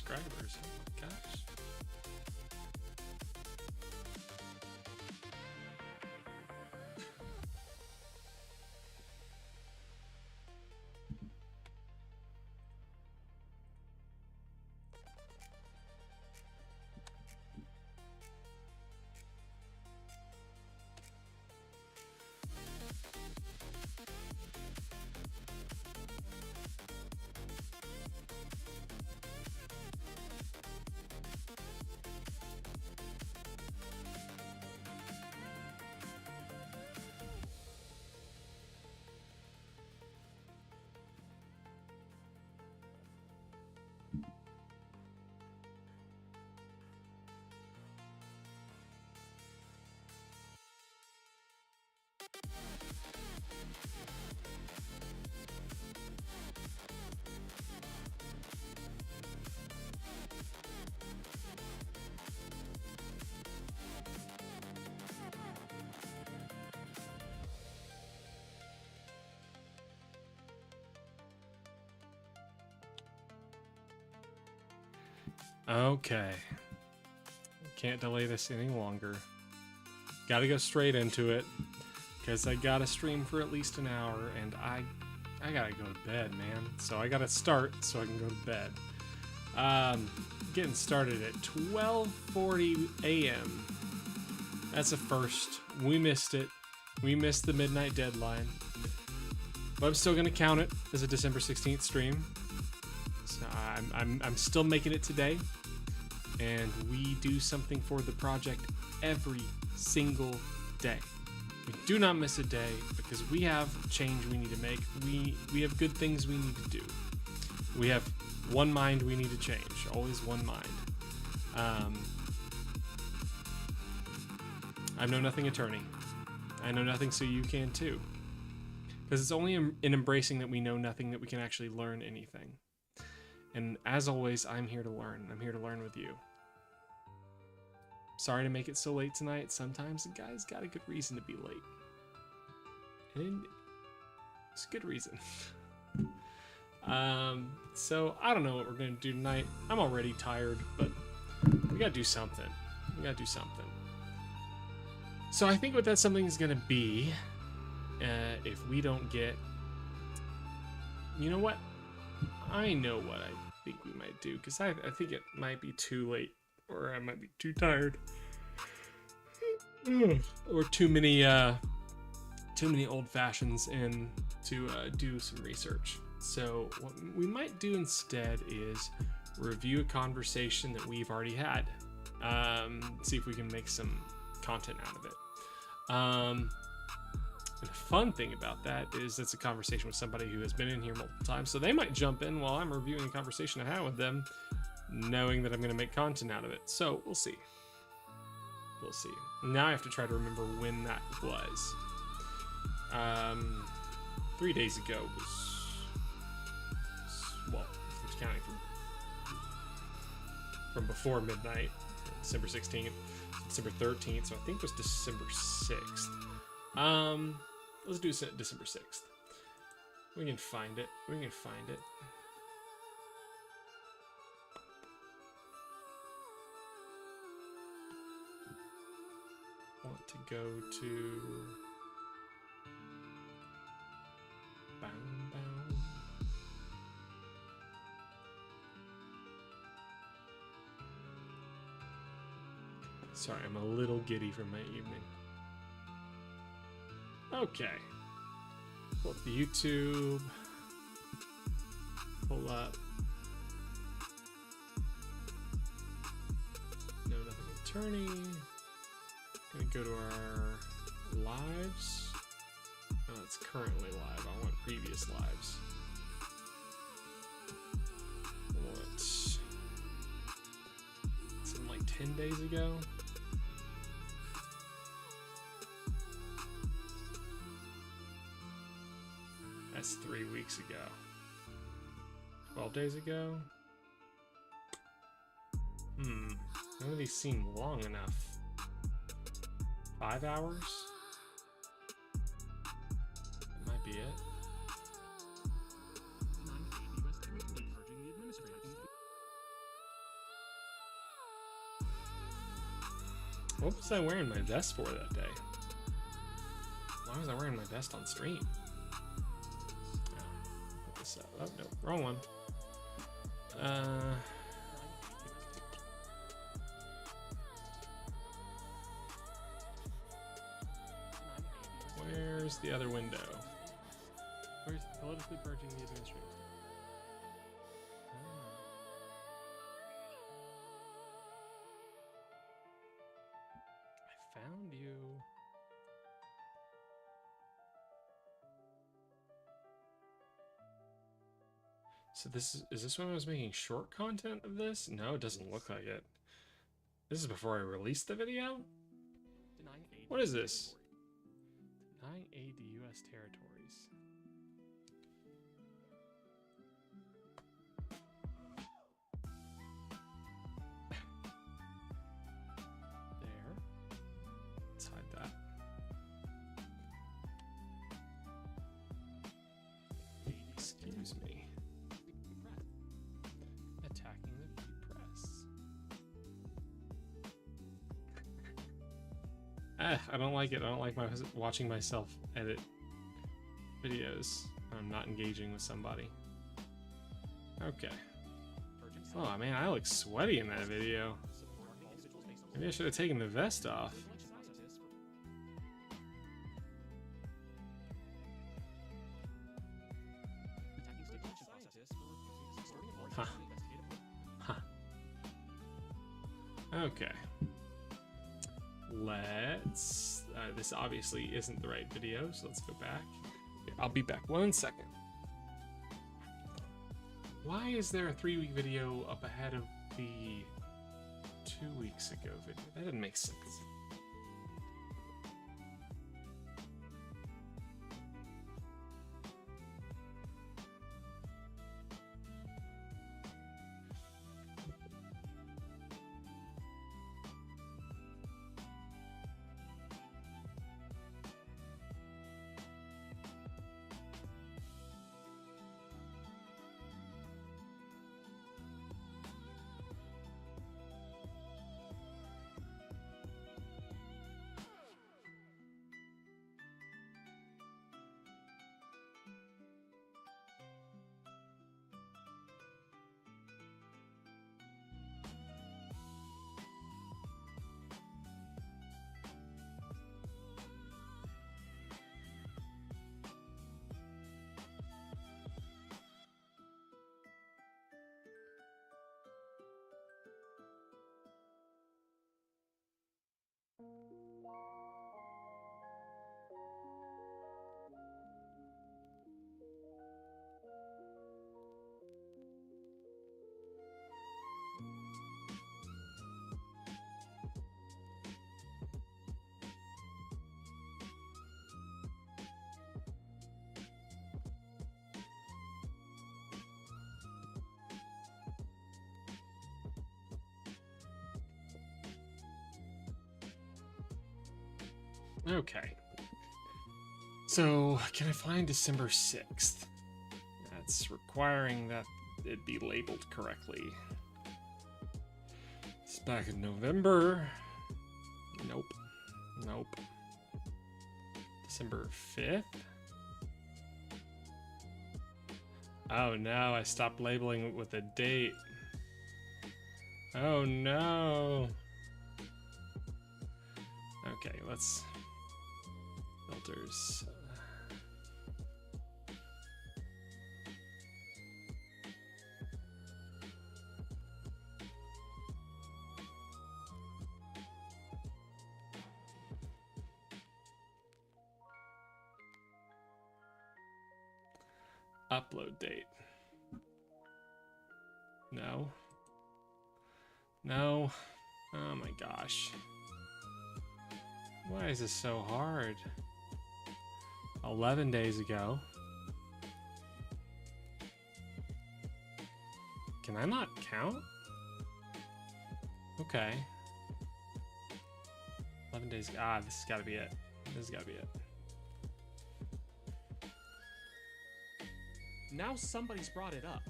subscribers. Oh my gosh. Okay. Can't delay this any longer. Gotta go straight into it. Because I gotta stream for at least an hour, and I gotta go to bed, man. So I gotta start so I can go to bed. Getting started at 12:40 a.m. That's a first. We missed it. We missed the midnight deadline. But I'm still gonna count it as a December 16th stream. So I'm still making it today, and we do something for the project every single day. We do not miss a day because we have change we need to make. We have good things we need to do. We have one mind we need to change. Always one mind. I'm Know Nothing attorney. I know nothing, so you can too. Because it's only in embracing that we know nothing that we can actually learn anything. And as always, I'm here to learn. I'm here to learn with you. Sorry to make it so late tonight. Sometimes a guy's got a good reason to be late. And it's a good reason. So I don't know what we're going to do tonight. I'm already tired, but we got to do something. We got to do something. So I think what that something is going to be, if we don't get... You know what? I know what I think we might do, because I think it might be too late, or I might be too tired, or too many old fashions in to do some research. So what we might do instead is review a conversation that we've already had, see if we can make some content out of it. And the fun thing about that is it's a conversation with somebody who has been in here multiple times, so they might jump in while I'm reviewing a conversation I had with them, knowing that I'm going to make content out of it. So we'll see. We'll see. Now I have to try to remember when that was. 3 days ago was, well, I'm counting from before midnight, December 16th, December 13th, so I think it was December 6th. Let's do December 6th. We can find it. We can find it. Want to go to... Bound. Sorry, I'm a little giddy from my evening. Okay. Pull up the YouTube. Pull up. Know Nothing attorney. Gonna go to our lives. Oh, it's currently live. I want previous lives. It's in like 10 days ago. That's 3 weeks ago. 12 days ago? None of these seem long enough. 5 hours? That might be it. What was I wearing my vest for that day? Why was I wearing my vest on stream? Oh, put this up. Oh, no, wrong one. Where's the other window? Where's politically purging the administration? I found you. So this is this when I was making short content of this? No, it doesn't look like it. This is before I released the video? What is this? Denying aid to U.S. territories. There. Let's hide that. Excuse me. Attacking the free press. I don't like it. I don't like watching myself edit videos. I'm not engaging with somebody. Okay. Oh man, I look sweaty in that video. Maybe I should have taken the vest off. Huh. Huh. Okay. Let's... this obviously isn't the right video, so let's go back. I'll be back 1 second. Why is there a 3-week video up ahead of the 2 weeks ago video? That didn't make sense. Okay. So, can I find December 6th? That's requiring that it be labeled correctly. It's back in November. Nope. Nope. December 5th? Oh no, I stopped labeling it with a date. Oh no. Okay, let's... filters. Upload date. No. No. Oh my gosh. Why is this so hard? 11 days ago. Can I not count? Okay. 11 days. Ah, this has got to be it. This has got to be it. Now somebody's brought it up.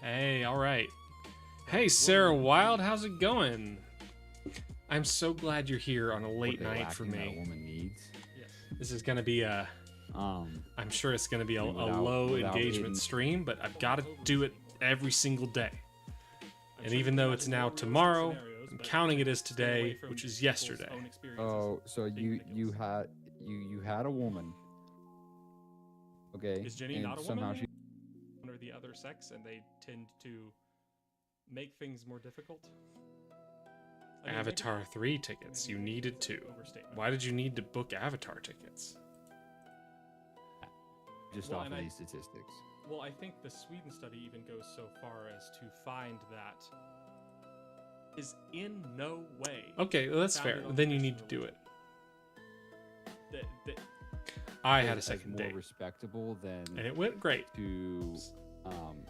Hey, all right. Hey, Sarah Wild, how's it going? I'm so glad you're here on a What late they night for lacking that a me. woman needs. Yes. This is gonna be a. I'm sure it's gonna be a low engagement stream, but I've got to do it every single day. And even though it's now tomorrow, I'm counting it as today, which is yesterday. Oh, so you had a woman. Okay. Is Jenny and not a somehow woman? she Or the other sex, and they tend to make things more difficult. I mean, Avatar 3 tickets. You needed to. Overstatement. Why did you need to book Avatar tickets? just Well, off and of I- these statistics. Well, I think the Sweden study even goes so far as to find that is in no way. Okay, well, that's fair. founded on Then you Christian need to do it. religion. I had a As second more date, respectable than and it went great. to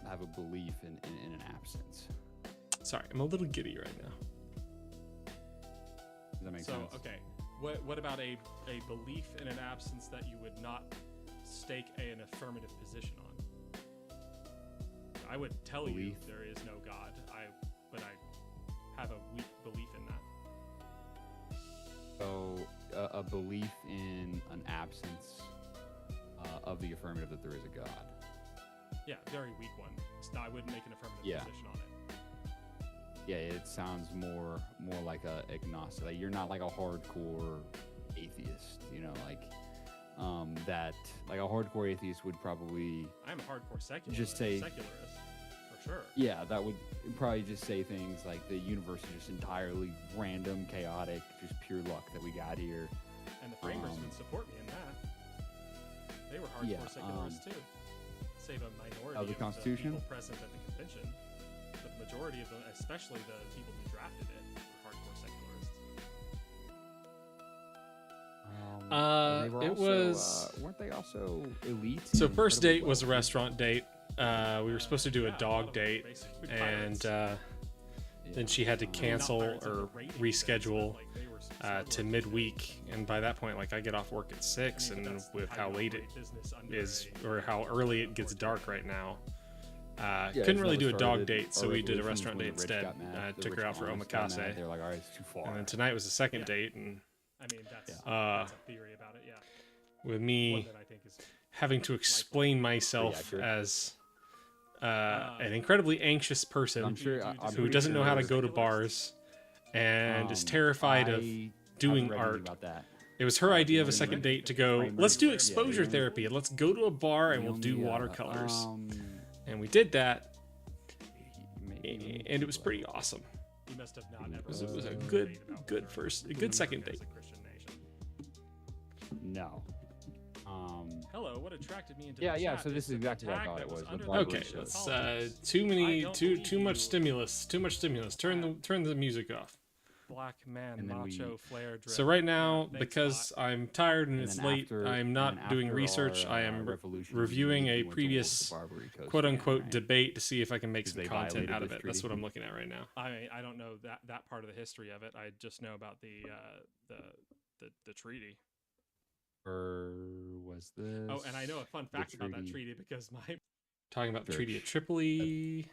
have a belief in an absence. Sorry, I'm a little giddy right now. Does that make So sense? okay, what about a belief in an absence that you would not stake an affirmative position on? I would tell Belief. you there is no God. But I have a weak belief in that. So a belief in an absence of the affirmative that there is a God. Yeah, very weak one. I wouldn't make an affirmative Yeah. position on it. Yeah, it sounds more like a agnostic. Like you're not like a hardcore atheist, you know, like that like a hardcore atheist would probably I'm a hardcore secularist. Just say- secularist, for sure. yeah, that would probably just say things like the universe is just entirely random, chaotic, just pure luck that we got here. And the framers would support me in that. They were hardcore yeah, secularists too. Save a minority of the Constitution? people present at the convention. But the majority of them, especially the people who drafted it, were hardcore secularists. They were it also, was- weren't they also elite? So and first incredibly date was a wealthy? restaurant date. We were supposed to do a Yeah, lot dog of date, basically and pirates. then she had to Um, I mean, not cancel pirates in the or rating sense, reschedule but, like, they were to settlers. midweek. And by that point, like I get off work at 6, I mean, but and that's with how how you late it operate business under is, a- or how early it gets dark right now, Yeah, couldn't isn't really that do a what dog started date, so our we did a revolutions restaurant when date the rich instead. got mad, the Took her rich out for colonists got mad, omakase, They're like, all right, it's too far. and then tonight was the second Yeah. date, and I mean, that's Uh, a theory about it, yeah. with One me that I think is having to explain myself accurate. as an incredibly anxious person I'm sure I'm who pretty doesn't know how to sure- go to bars and is Um, terrified of I doing haven't read anything art. about that. It was her idea of a the second only date to go, framers- let's do yeah, exposure the only- therapy and let's go to a bar and The we'll do only, watercolors. And we maybe- did that, maybe- and it was pretty awesome. he must have not ever. It was a listened to good, debate about good whether first, a good second America date. is a Christian nation. No. Hello, what attracted me into Yeah, the yeah, chat so this is is the exactly what I tag thought that it was, under the the Bible Okay, shows. page. it's Apologies. too many, I don't too believe much you. stimulus, too much stimulus. Turn the music off. Black man, And then macho we- flare drip. So right now, Thanks, because bot. I'm tired and And it's then late, after- I'm and not then doing after research. our, I am revolution, reviewing we a went to war with previous the Barbary Coast quote again, unquote right? debate to see if I can make 'Cause some they content violated out of this it. That's what treaty. I'm looking at right now. I don't know that part of the history of it. I just know about the treaty. Or was this? Oh, and I know a fun the fact about that treaty because my Talking about the Treaty of Church. Tripoli.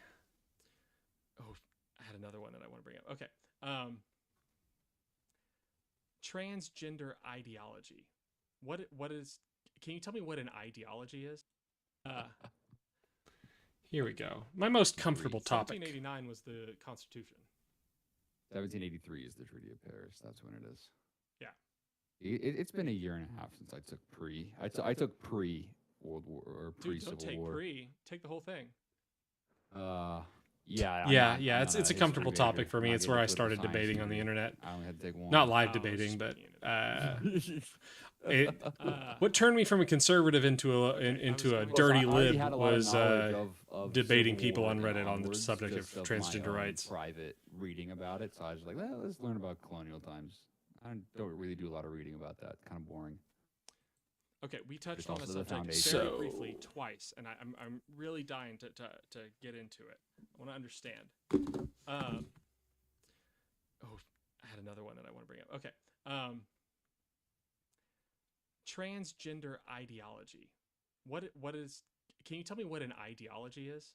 I had another one that I want to bring up. Okay. Transgender ideology. What is? Can you tell me what an ideology is? Here we go. My most comfortable topic. 1789 was the Constitution. 1783 is the Treaty of Paris. That's when it is. Yeah. It's been a year and a half since I took pre. I took pre World War or pre Dude, don't Civil take War. pre. Take the whole thing. Yeah. I'm Yeah, not- yeah. I'm It's not it's a history comfortable major. topic for I'm me. not It's good where at I political started science debating on the degree. internet. I only had to take one. Not live Oh, debating, but shit. what turned me from a conservative into a Well, dirty I already lib had a lot of was knowledge of debating Civil people War on and Reddit on the onwards, subject of just my transgender own rights. Private reading about it, so I was like, well, let's learn about colonial times. I don't really do a lot of reading about that. Kind of boring. Okay, we touched It's on a also the subject foundation. very So- briefly twice, and I'm really dying to get into it. I want to understand. I had another one that I want to bring up. Okay. Transgender ideology. What is? Can you tell me what an ideology is?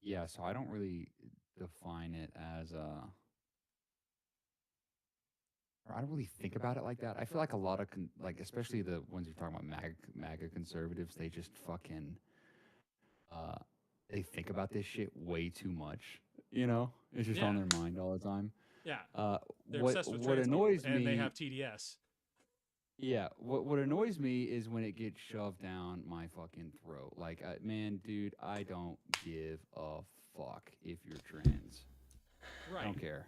Yeah, so I don't really define it as or I don't really think about it like that. I feel like a lot of like, especially the ones you're talking about, MAGA conservatives, they just fucking uh, they think about this shit way too much. You know, it's just on Yeah, their mind all the time. yeah. Uh, They're what obsessed with what trans people, annoys and they me, have TDS. yeah, what annoys me is when it gets shoved down my fucking throat. Like, man, dude, I don't give a fuck if you're trans. I Right. don't care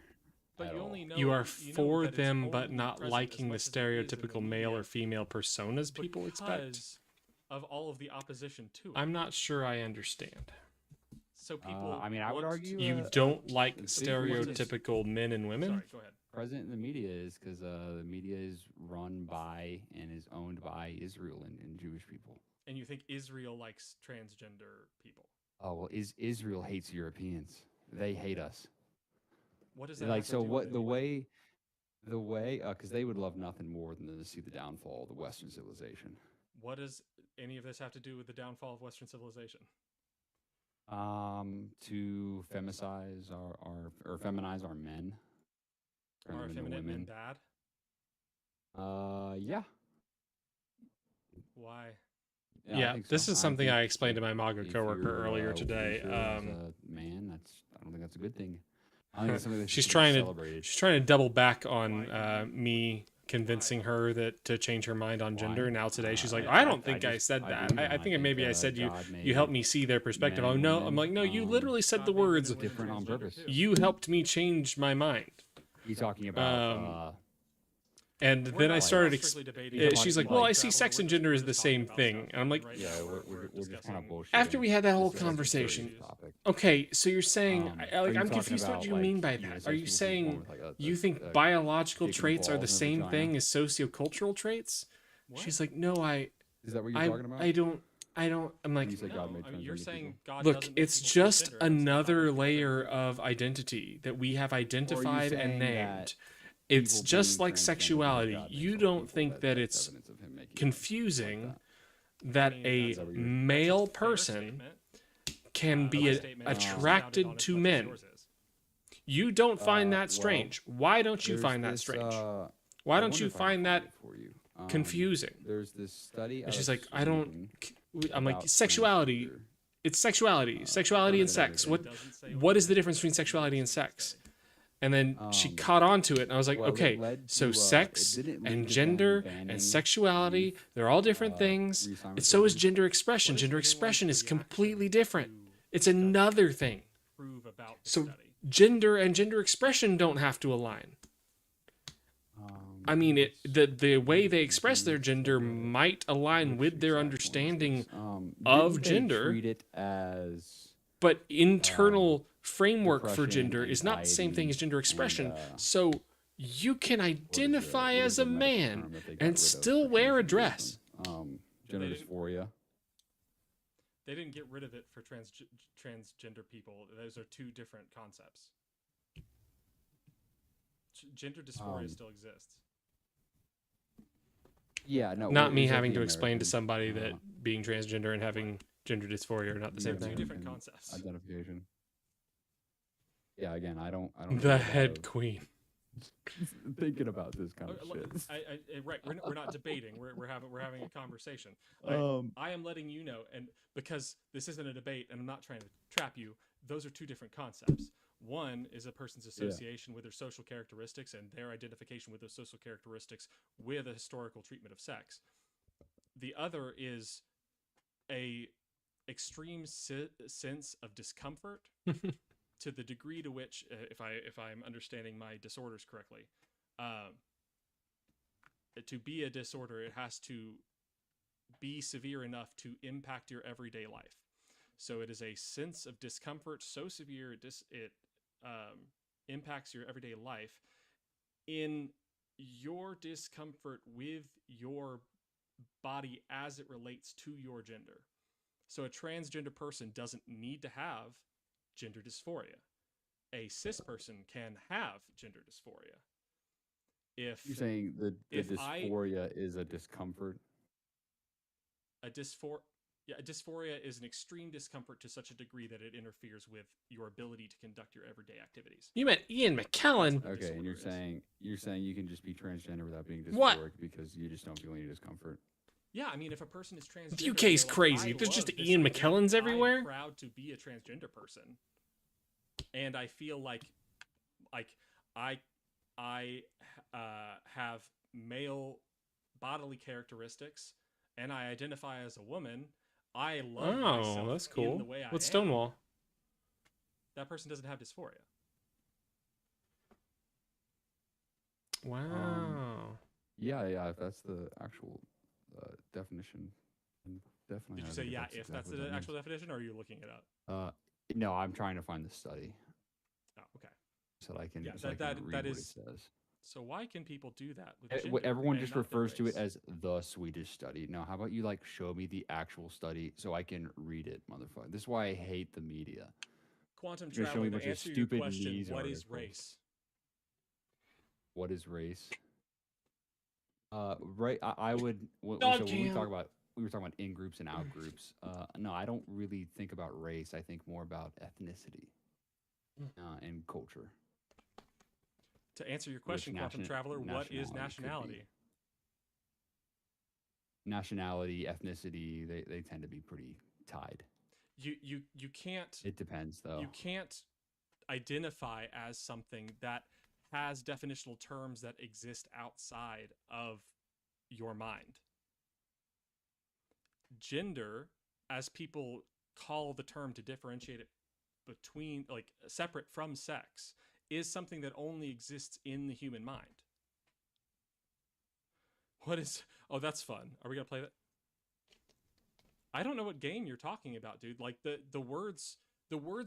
But at you all. only know You are you know for that it's them, but only not present as liking the much as it is in the stereotypical male media or female personas people expect. because of all of the opposition to it. I'm not sure I understand. So people. I mean, I would want argue You Uh, don't like it's big one is- stereotypical men and women? Sorry, go ahead. present in the media is because the media is run by and is owned by Israel and Jewish people. And you think Israel likes transgender people? Oh well, Israel hates Europeans. They hate us. What does that Like, have so to do what with the anything? way because they would love nothing more than to see the downfall of the Western civilization. What does any of this have to do with the downfall of Western civilization? To feminize or feminize our men. turn Are them into effeminate men women. bad? Yeah. Why? Yeah, I Yeah, think this so. is something think I explained to my MAGA if coworker you're, earlier today. weaker as a man, I don't think that's a good thing. I think it's something that she's should be trying to celebrated. she's trying to double back on Why? me convincing her that to change her mind on gender. Why? Now today she's like, I- I don't I think I just- said I that. believe I him. I think maybe I think, said God you helped made me see their perspective. men Oh and no, I'm women, like, no, you literally said the God made men words. and women different on transgender purpose. too. You helped me change my mind. You talking about And We're then not- I we're started. not strictly debating You're about She's talking like, well, I like see travel, sex we're and just- gender we're as the just talking same about thing. stuff. And I'm like, Right yeah, now, we're just kind of discussing- bullshit. after we had that whole conversation. Okay, so you're saying, I'm confused. What do you mean by that? Are you saying you think biological dick and traits are the balls in a same vagina? thing as sociocultural traits? What? She's like, no, Is that what you're I, talking about? I don't. I'm like, You said No, God made I mean, you're transgender saying people? God look, doesn't make it's people just transgender. I'm saying God another made people layer transgender. of identity that we have identified and saying named. that It's people just being like transgender because sexuality. God makes You all don't people, think that that's it's evidence of him making them confusing like that I mean, a that's a- male That's a fair person statement. can be My statement is attracted undoubted to as much as men. yours is. You don't find well, that strange. Why don't you There's find that this, strange? I Why don't wonder you if I can find that it for you. confusing? There's this study. And out she's of like, I don't. Sweden I'm like, about sexuality. transgender. It's sexuality. Sexuality and sex. What? It doesn't say What is the it difference between says. sexuality and sex? And then she Um, caught on to it, and I was like, well, it okay, led so to, sex it didn't lead and to gender them and banning sexuality, youth, they're all different things. re-sign And so is surgery. gender expression. What is Gender anyone's expression is reaction completely different. to It's the study? another thing. Prove about the So study. gender and gender expression don't have to align. I mean, the way they express their gender might align with their understanding of gender, Treat it as but internal framework for depression, gender is not the same thing as gender expression. and, So you can identify what as is a the medical man term that they got rid and of still for wear a transgenderism? dress. Gender They didn't- dysphoria. They didn't get rid of it for transgender people. Those are two different concepts. Gender dysphoria still exists. Yeah, no. Not it me was like having the to explain to American, somebody that being transgender and having gender dysphoria are not the same Yeah, Two thing. different American concepts. Identification. Yeah, again, I don't. know a The lot head of queen. thinking about this kind of Look, shit. right, we're not debating. We're having a conversation. I am letting you know, and because this isn't a debate, and I'm not trying to trap you. Those are two different concepts. One is a person's association with their social characteristics and their identification with those social characteristics with a historical treatment of sex. The other is a extreme sense of discomfort to the degree to which, if I'm understanding my disorders correctly, to be a disorder, it has to be severe enough to impact your everyday life. So it is a sense of discomfort so severe it impacts your everyday life. In your discomfort with your body as it relates to your gender. So a transgender person doesn't need to have gender dysphoria. A cis person can have gender dysphoria. If You're saying the if dysphoria is a discomfort. a Yeah, dysphoria is an extreme discomfort to such a degree that it interferes with your ability to conduct your everyday activities. You meant Ian That's McKellen. what a Okay, and disorder is. you're saying you can just be transgender without being What? dysphoric because you just don't feel any discomfort. Yeah, I mean, if a person is transgender, The and UK's they're like, crazy. I If there's just love this Ian identity, McKellens everywhere. I'm proud to be a transgender person, and I feel like I have male bodily characteristics, and I identify as a woman. I love myself that's in cool. the way I What's am. Stonewall? That person doesn't have dysphoria. Wow. Yeah. If that's the actual definition, then definitely. Did you I say think yeah? If that's exactly what the that actual definition, or are you looking it up? means. No, I'm trying to find the study Oh, okay. so that I can, Yeah, so I can read that what is. it says. So why can people do that with gender Everyone and just not their refers to it race? as the Swedish study. Now, how about you like show me the actual study so I can read it, motherfucker? This is why I hate the media. Quantum You're gonna show me traveler. a To bunch of answer your stupid question, news what is articles. race? What is race? Right. I would. Dog So when we jam. talk about, we were talking about in groups and out groups. No, I don't really think about race. I think more about ethnicity and culture. To answer your question, quantum traveler, what is nationality? Nationality, ethnicity, they tend to be pretty tied. You can't. It depends, though. You can't identify as something that has definitional terms that exist outside of your mind. Gender, as people call the term to differentiate it between, like, separate from sex, is something that only exists in the human mind. What is... Oh, that's fun. Are we gonna play that? I don't know what game you're talking about, dude. Like, the words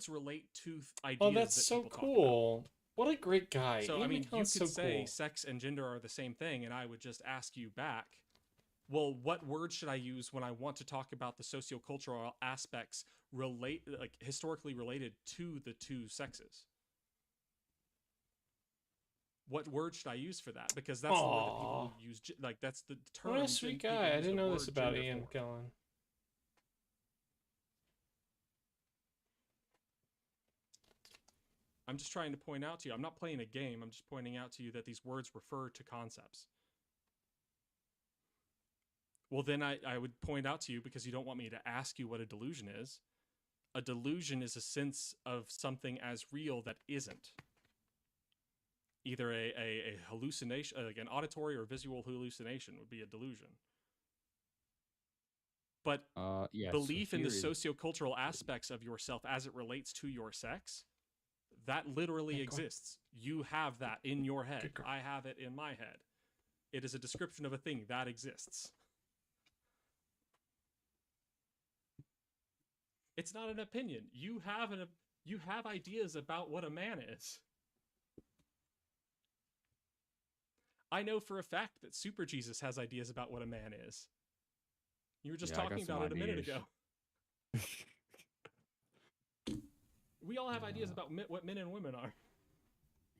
relate to ideas. Oh, that's that so people cool. What a great guy. So, Ian I mean, you could McKellen's so say cool. sex and gender are the same thing, and I would just ask you back, well, what word should I use when I want to talk about the sociocultural aspects historically related to the two sexes? What word should I use for that? Because that's the word that people use. Like, that's the term. What a sweet guy. I didn't know this about Ian for. McKellen. I'm just trying to point out to you. I'm not playing a game. I'm just pointing out to you that these words refer to concepts. Well, then I would point out to you, because you don't want me to ask you what a delusion is. A delusion is a sense of something as real that isn't. Either a hallucination, like an auditory or visual hallucination would be a delusion. But belief in the sociocultural aspects of yourself as it relates to your sex, that literally exists. You have that in your head. I have it in my head. It is a description of a thing that exists. It's not an opinion. You have ideas about what a man is. I know for a fact that Super Jesus has ideas about what a man is. You were just talking about it a minute ago. We all have ideas about what men and women are.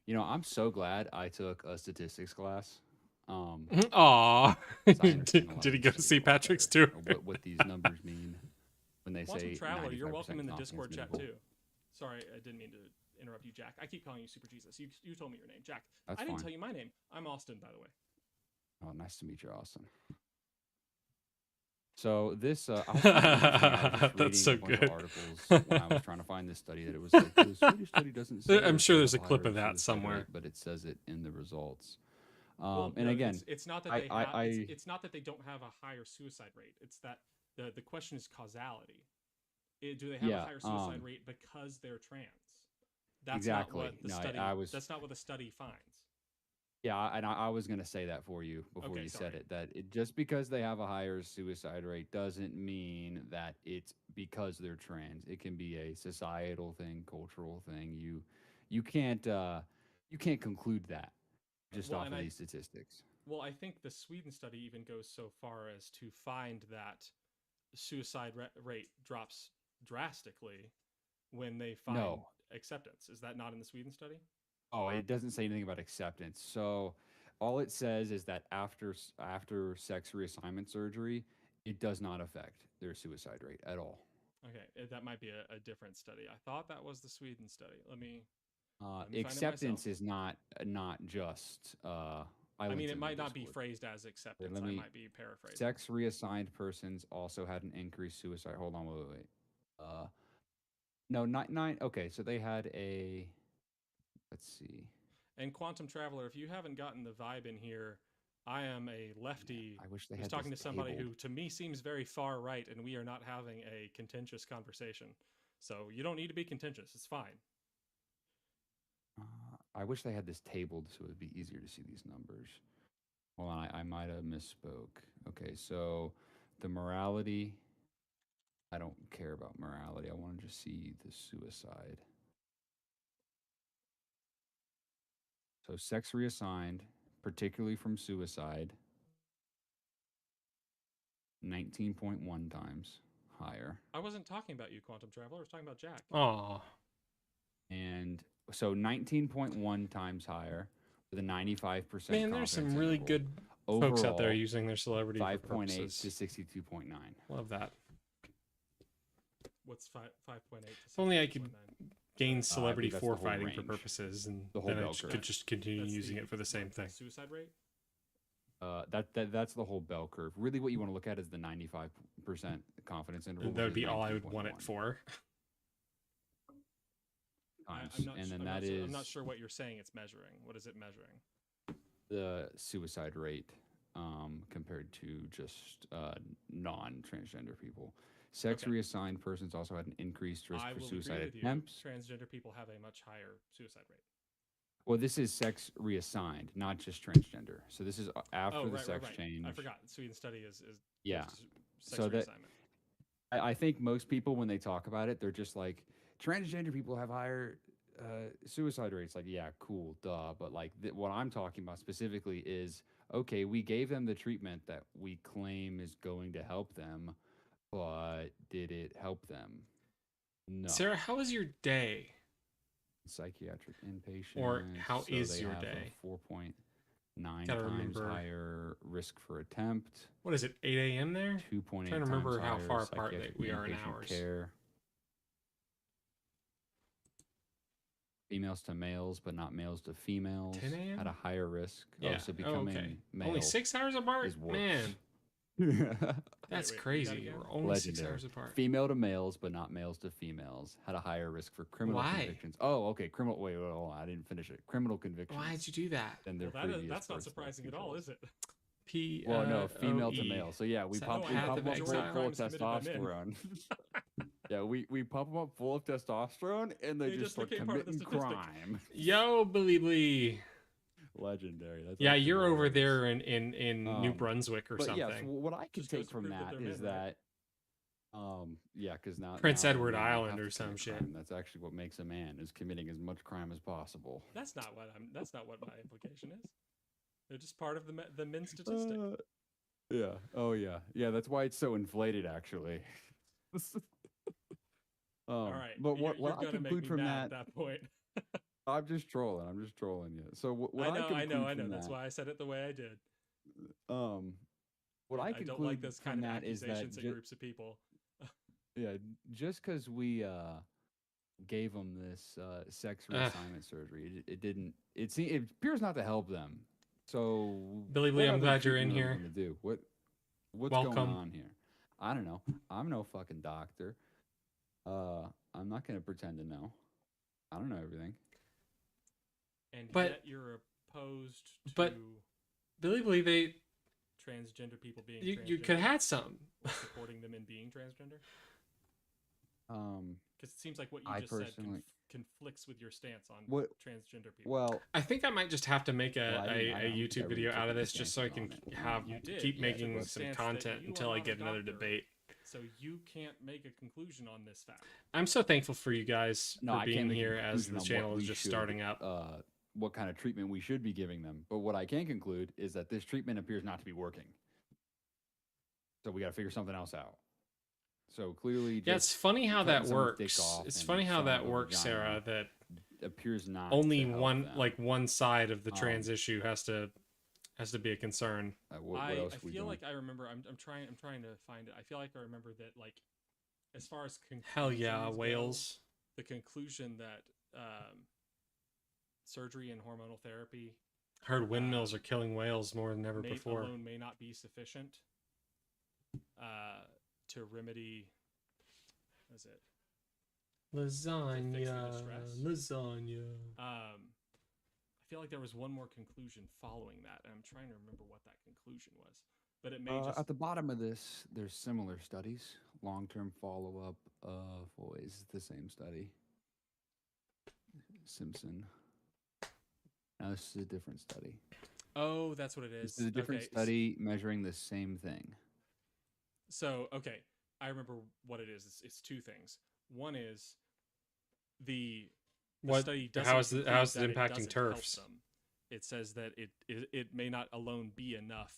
You know, I'm so glad I took a statistics class. Aw. Did he go to see Patrick's too? What these numbers mean when they say Traveler, you're welcome in the confidence Discord chat interval. too. Sorry, I didn't mean to interrupt you, Jack. I keep calling you Super Jesus. You told me your name, Jack. That's I didn't fine. tell you my name. I'm Austin, by the way. Oh, nice to meet you, Austin. So this, I was just That's so reading a bunch good. of articles when I was trying to find this study that it was like, the Swedish study doesn't say. I'm sure there's a have clip higher of that suicide somewhere. rate, but it says it in the results. Well, And no, again, it's not that they have. It's not that they don't have a higher suicide rate. It's that the question is causality. Do they have a higher suicide rate because they're trans? That's exactly. not what the study. That's not what the study finds. Yeah, and I was going to say that for you before you said it, that just because they have a higher suicide rate doesn't mean that it's because they're trans. It can be a societal thing, cultural thing. You can't conclude that just off of these statistics. Well, I think the Sweden study even goes so far as to find that suicide rate drops drastically when they find acceptance. Is that not in the Sweden study? Oh, it doesn't say anything about acceptance. So all it says is that after sex reassignment surgery, It does not affect their suicide rate at all. Okay, that might be a different study. I thought that was the Sweden study. Let me find it Acceptance myself. is not just I mean, violence it in the might not be Discord. phrased as acceptance. Let I me. might be paraphrasing. Sex reassigned persons also had an increased suicide. Hold on, wait. No, nine. Okay, so they had a. Let's see. And Quantum Traveler, if you haven't gotten the vibe in here, I am a lefty I wish they who's had talking to this somebody tabled. who, to me, seems very far right, and we are not having a contentious conversation. So you don't need to be contentious. It's fine. I wish they had this tabled so it would be easier to see these numbers. Hold on, I might have misspoke. Okay, so the morality. I don't care about morality. I want to just see the suicide. So sex reassigned, particularly from suicide, 19.1 times higher. I wasn't talking about you, Quantum Traveler. I was talking about Jack. Oh, And so 19.1 times higher with a 95% man, there's some confidence really interval. good folks out there Overall, using their celebrity for 5.8 purposes. to 62.9. Love that. What's 5.8 to If only I could 6.9? gain celebrity that's the for whole fighting for range. purposes, and The whole then I bell could curve. just continue That's using the- it for the same thing. Suicide rate? That's the whole bell curve. Really, what you want to look at is the 95% confidence interval. That would which is be all I would want it 19.1 for. times, I'm not, and then I'm not sure what you're saying it's measuring. What is it measuring? the suicide rate compared to just non-transgender people. Sex Okay. reassigned persons also had an increased risk I for will suicide agree with attempts. you. Transgender people have a much higher suicide rate. Well, this is sex reassigned, not just transgender. So this is after Oh, the sex right. change. I forgot. Sweden study is Yeah. just sex So that- reassignment. I think most people, when they talk about it, they're just like, transgender people have higher suicide rates. Like, yeah, cool, duh. But like, what I'm talking about specifically is, okay, we gave them the treatment that we claim is going to help them, but did it help them? No. Sarah, how was your day? Psychiatric inpatient. Or how so is they your have day? A 4.9 Gotta times remember- higher risk for attempt. What is it, 8 a.m. there? 2.8 Trying to remember times how higher far apart psychiatric we are in inpatient hours. Care. Females to males, but not males to females, 10 a.m.? had a higher risk. Yeah. So becoming okay. male Only 6 hours apart? is worse. Man, that's wait, crazy. again? We're only 6 Legendary. hours apart. Female to males, but not males to females, had a higher risk for criminal Why? convictions. Oh, okay. Criminal. Wait, hold on. I didn't finish it. Criminal convictions. Why'd you do that? Than their Well, previous that's not birth surprising at controls. all, is it? Well, no, female to OE. male. So yeah, we Is that pump what we half pump of them up exile? full of Crimes committed by testosterone. Yeah, we pump them up full of testosterone, and they They just just start became part of the committing statistic. crime. Yo, Blee. Legendary. That's Yeah, actually you're over hilarious. there in New Brunswick or But something. yes, what I can Just goes take to from prove that that they're is men, right? that, yeah, because now Prince now Edward men have Island to or some commit shit. crime. That's actually what makes a man, is committing as much crime as possible. That's not what my implication is. They're just part of the men statistic. Yeah. Oh yeah. Yeah. That's why it's so inflated, actually. All right, But you're what I gonna make conclude me from mad that, at that point. I'm just trolling. I'm just trolling you. So what I know. conclude from That's that, why I said it the way I did. what I I conclude don't like this from kind of that is that accusations at groups of people. yeah, just because we gave them this sex reassignment surgery, it didn't. It appears not to help them. So Billy what Lee, I'm other glad you're in treatment are we here. gonna do? What's Welcome. going on here? I don't know. I'm no fucking doctor. I'm not gonna pretend to know. I don't know everything. And But- yet you're opposed to but- Billy Lee, transgender people being you transgender, could have had some. or supporting them in being transgender. Because it seems like what you I just said personally- conflicts with your stance on What- transgender people. Well, I think I might just have to make Well, I didn't- I a don't think I YouTube really video took out of any this just so I can stances on it. have You did. keep You making took a some stance that content you until are I not a get another doctor. debate. So you can't make a conclusion on this fact. I'm so thankful for you guys no, for I being can't make a here as conclusion the on channel what is we just should, starting up. what kind of treatment we should be giving them. But what I can conclude is that this treatment appears not to be working. So we got to figure something else out. So clearly, Yeah, it's just funny how cutting that someone's dick works. off It's and funny how sewing that up a works, Sarah, vagina that appears not only to help one them. like one side of the trans issue has to has to be a concern. What I else we feel doing? like I remember. I'm trying to find it. I feel like I remember that like as far as Hell yeah, conclusions go, whales. the conclusion that surgery and hormonal therapy Heard windmills are killing whales more than ever before. alone may not be sufficient to remedy. What is it? Lasagna, distress. lasagna. I feel like there was one more conclusion following that, and I'm trying to remember what that conclusion was. But it may just At the bottom of this, there's similar studies, long-term follow-up of is the same study. Simpson. Now this is a different study. Oh, that's what it is. This is a different study measuring the same thing. So, okay, I remember what it is. It's two things. One is the study doesn't how is it conclude that impacting doesn't help turfs? them. It says that it may not alone be enough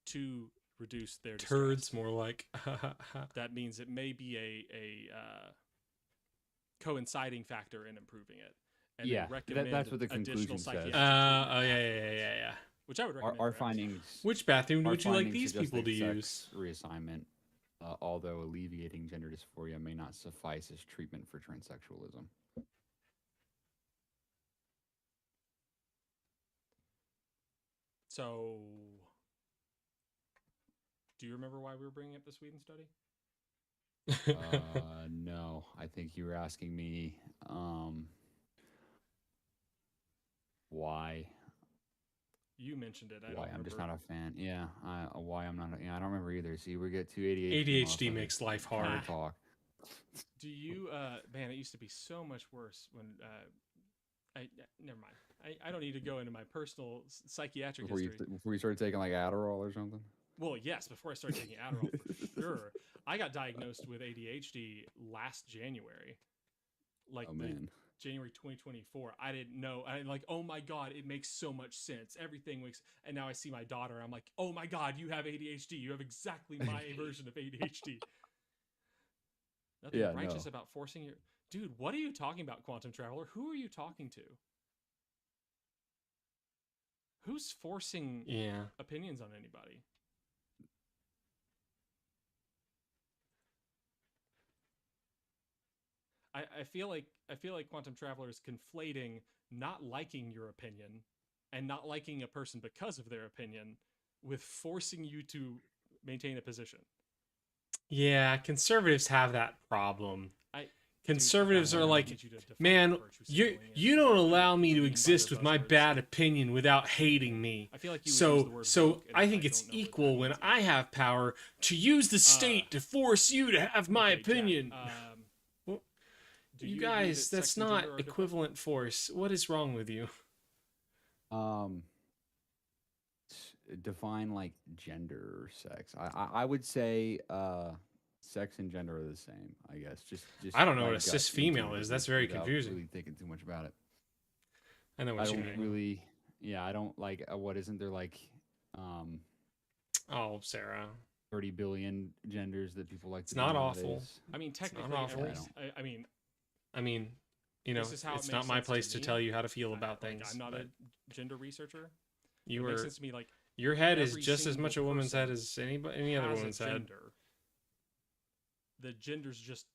to reduce their Turds, distress. more like. That means it may be a coinciding factor in improving it. And Yeah, they recommend that's what the additional conclusion says. psychiatric Oh treatment yeah. which I would recommend. Our for everyone. findings. Which bathroom our would you like findings these suggest people to that use? sex reassignment, although alleviating gender dysphoria, may not suffice as treatment for transsexualism. So, do you remember why we were bringing up the Sweden study? No, I think you were asking me why. You mentioned it. I Why don't I'm just remember. not a fan. Yeah, why I'm not. Yeah, I don't remember either. See, we get too ADHD. ADHD motherfuckers makes life trying to hard. Talk. Do you? Man, it used to be so much worse when. Never mind. I don't need to go into my personal psychiatric Before history. you started taking like Adderall or something. Well, yes, before I started taking Adderall, for sure. I got diagnosed with ADHD last January. Like Oh man. January 2024. I didn't know. I'm like, oh my God, it makes so much sense. Everything makes, and now I see my daughter. I'm like, oh my God, you have ADHD. You have exactly my version of ADHD. Nothing Yeah, righteous no. about forcing your dude. What are you talking about, Quantum Traveler? Who are you talking to? Who's forcing Yeah. opinions on anybody? I feel like Quantum Traveler is conflating not liking your opinion and not liking a person because of their opinion with forcing you to maintain a position. Yeah, conservatives have that problem. I Conservatives dude, are I like, need you to define man, virtue you signaling and you don't allow what me you to mean by exist those with my buzzwords. bad opinion without hating me. I feel like you would use the So word so woke, and I think I it's don't know what equal that when means I have power to use the state to force you to have my Okay, Jack, opinion. Well, do you agree guys, that that's sex and not gender are different? equivalent force. What is wrong with you? Define like gender or sex. I would say sex and gender are the same. I guess just I don't know my what a cis gut female is. That's very without confusing. Really thinking too much about it. I know I what you don't mean. really. Yeah, I don't like. What isn't there like? Oh, Sarah. 30 billion genders that people like. It's to not do awful. nowadays. I mean, technically, not awful. I mean, You know, This is how it it's not makes my sense to place to me. tell you how to feel about things. I'm not but a gender researcher. you It makes were. sense to me. Like Your head is every just as much a single woman's head person as any other has a woman's head. gender. The genders just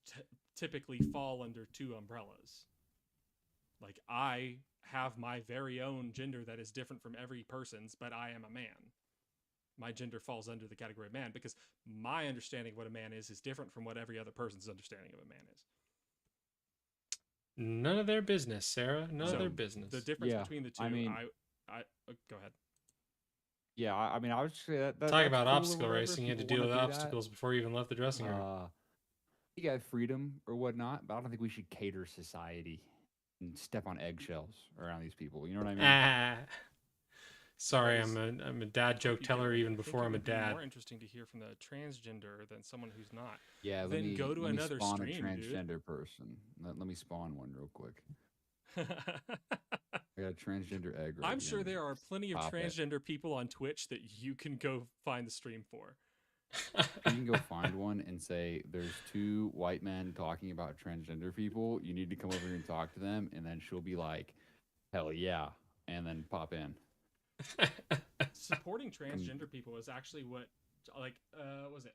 typically fall under two umbrellas. Like I have my very own gender that is different from every person's, but I am a man. My gender falls under the category of man because my understanding of what a man is different from what every other person's understanding of a man is. None of their business, Sarah. None of their So, business. The difference Yeah, between the two, I mean- go ahead. Yeah, I mean, I was just say that. Talk that's about cool or obstacle whatever racing. if You had to people deal with wanna do that. obstacles before you even left the dressing room. You got freedom or whatnot, but I don't think we should cater society and step on eggshells around these people. You know what I mean? Ah. Sorry, Because I'm a dad joke teller even before I'm a dad. More interesting to hear from the transgender than someone who's not. Yeah, Then go to let me another spawn stream, a dude. transgender person. Let me spawn one real quick. I got a transgender egg. Right I'm sure here. there are plenty of Pop it. transgender people on Twitch that you can go find the stream for. You can go find one and say, "There's two white men talking about transgender people. You need to come over here and talk to them." And then she'll be like, "Hell yeah!" And then pop in. supporting transgender people is actually what, like, was it?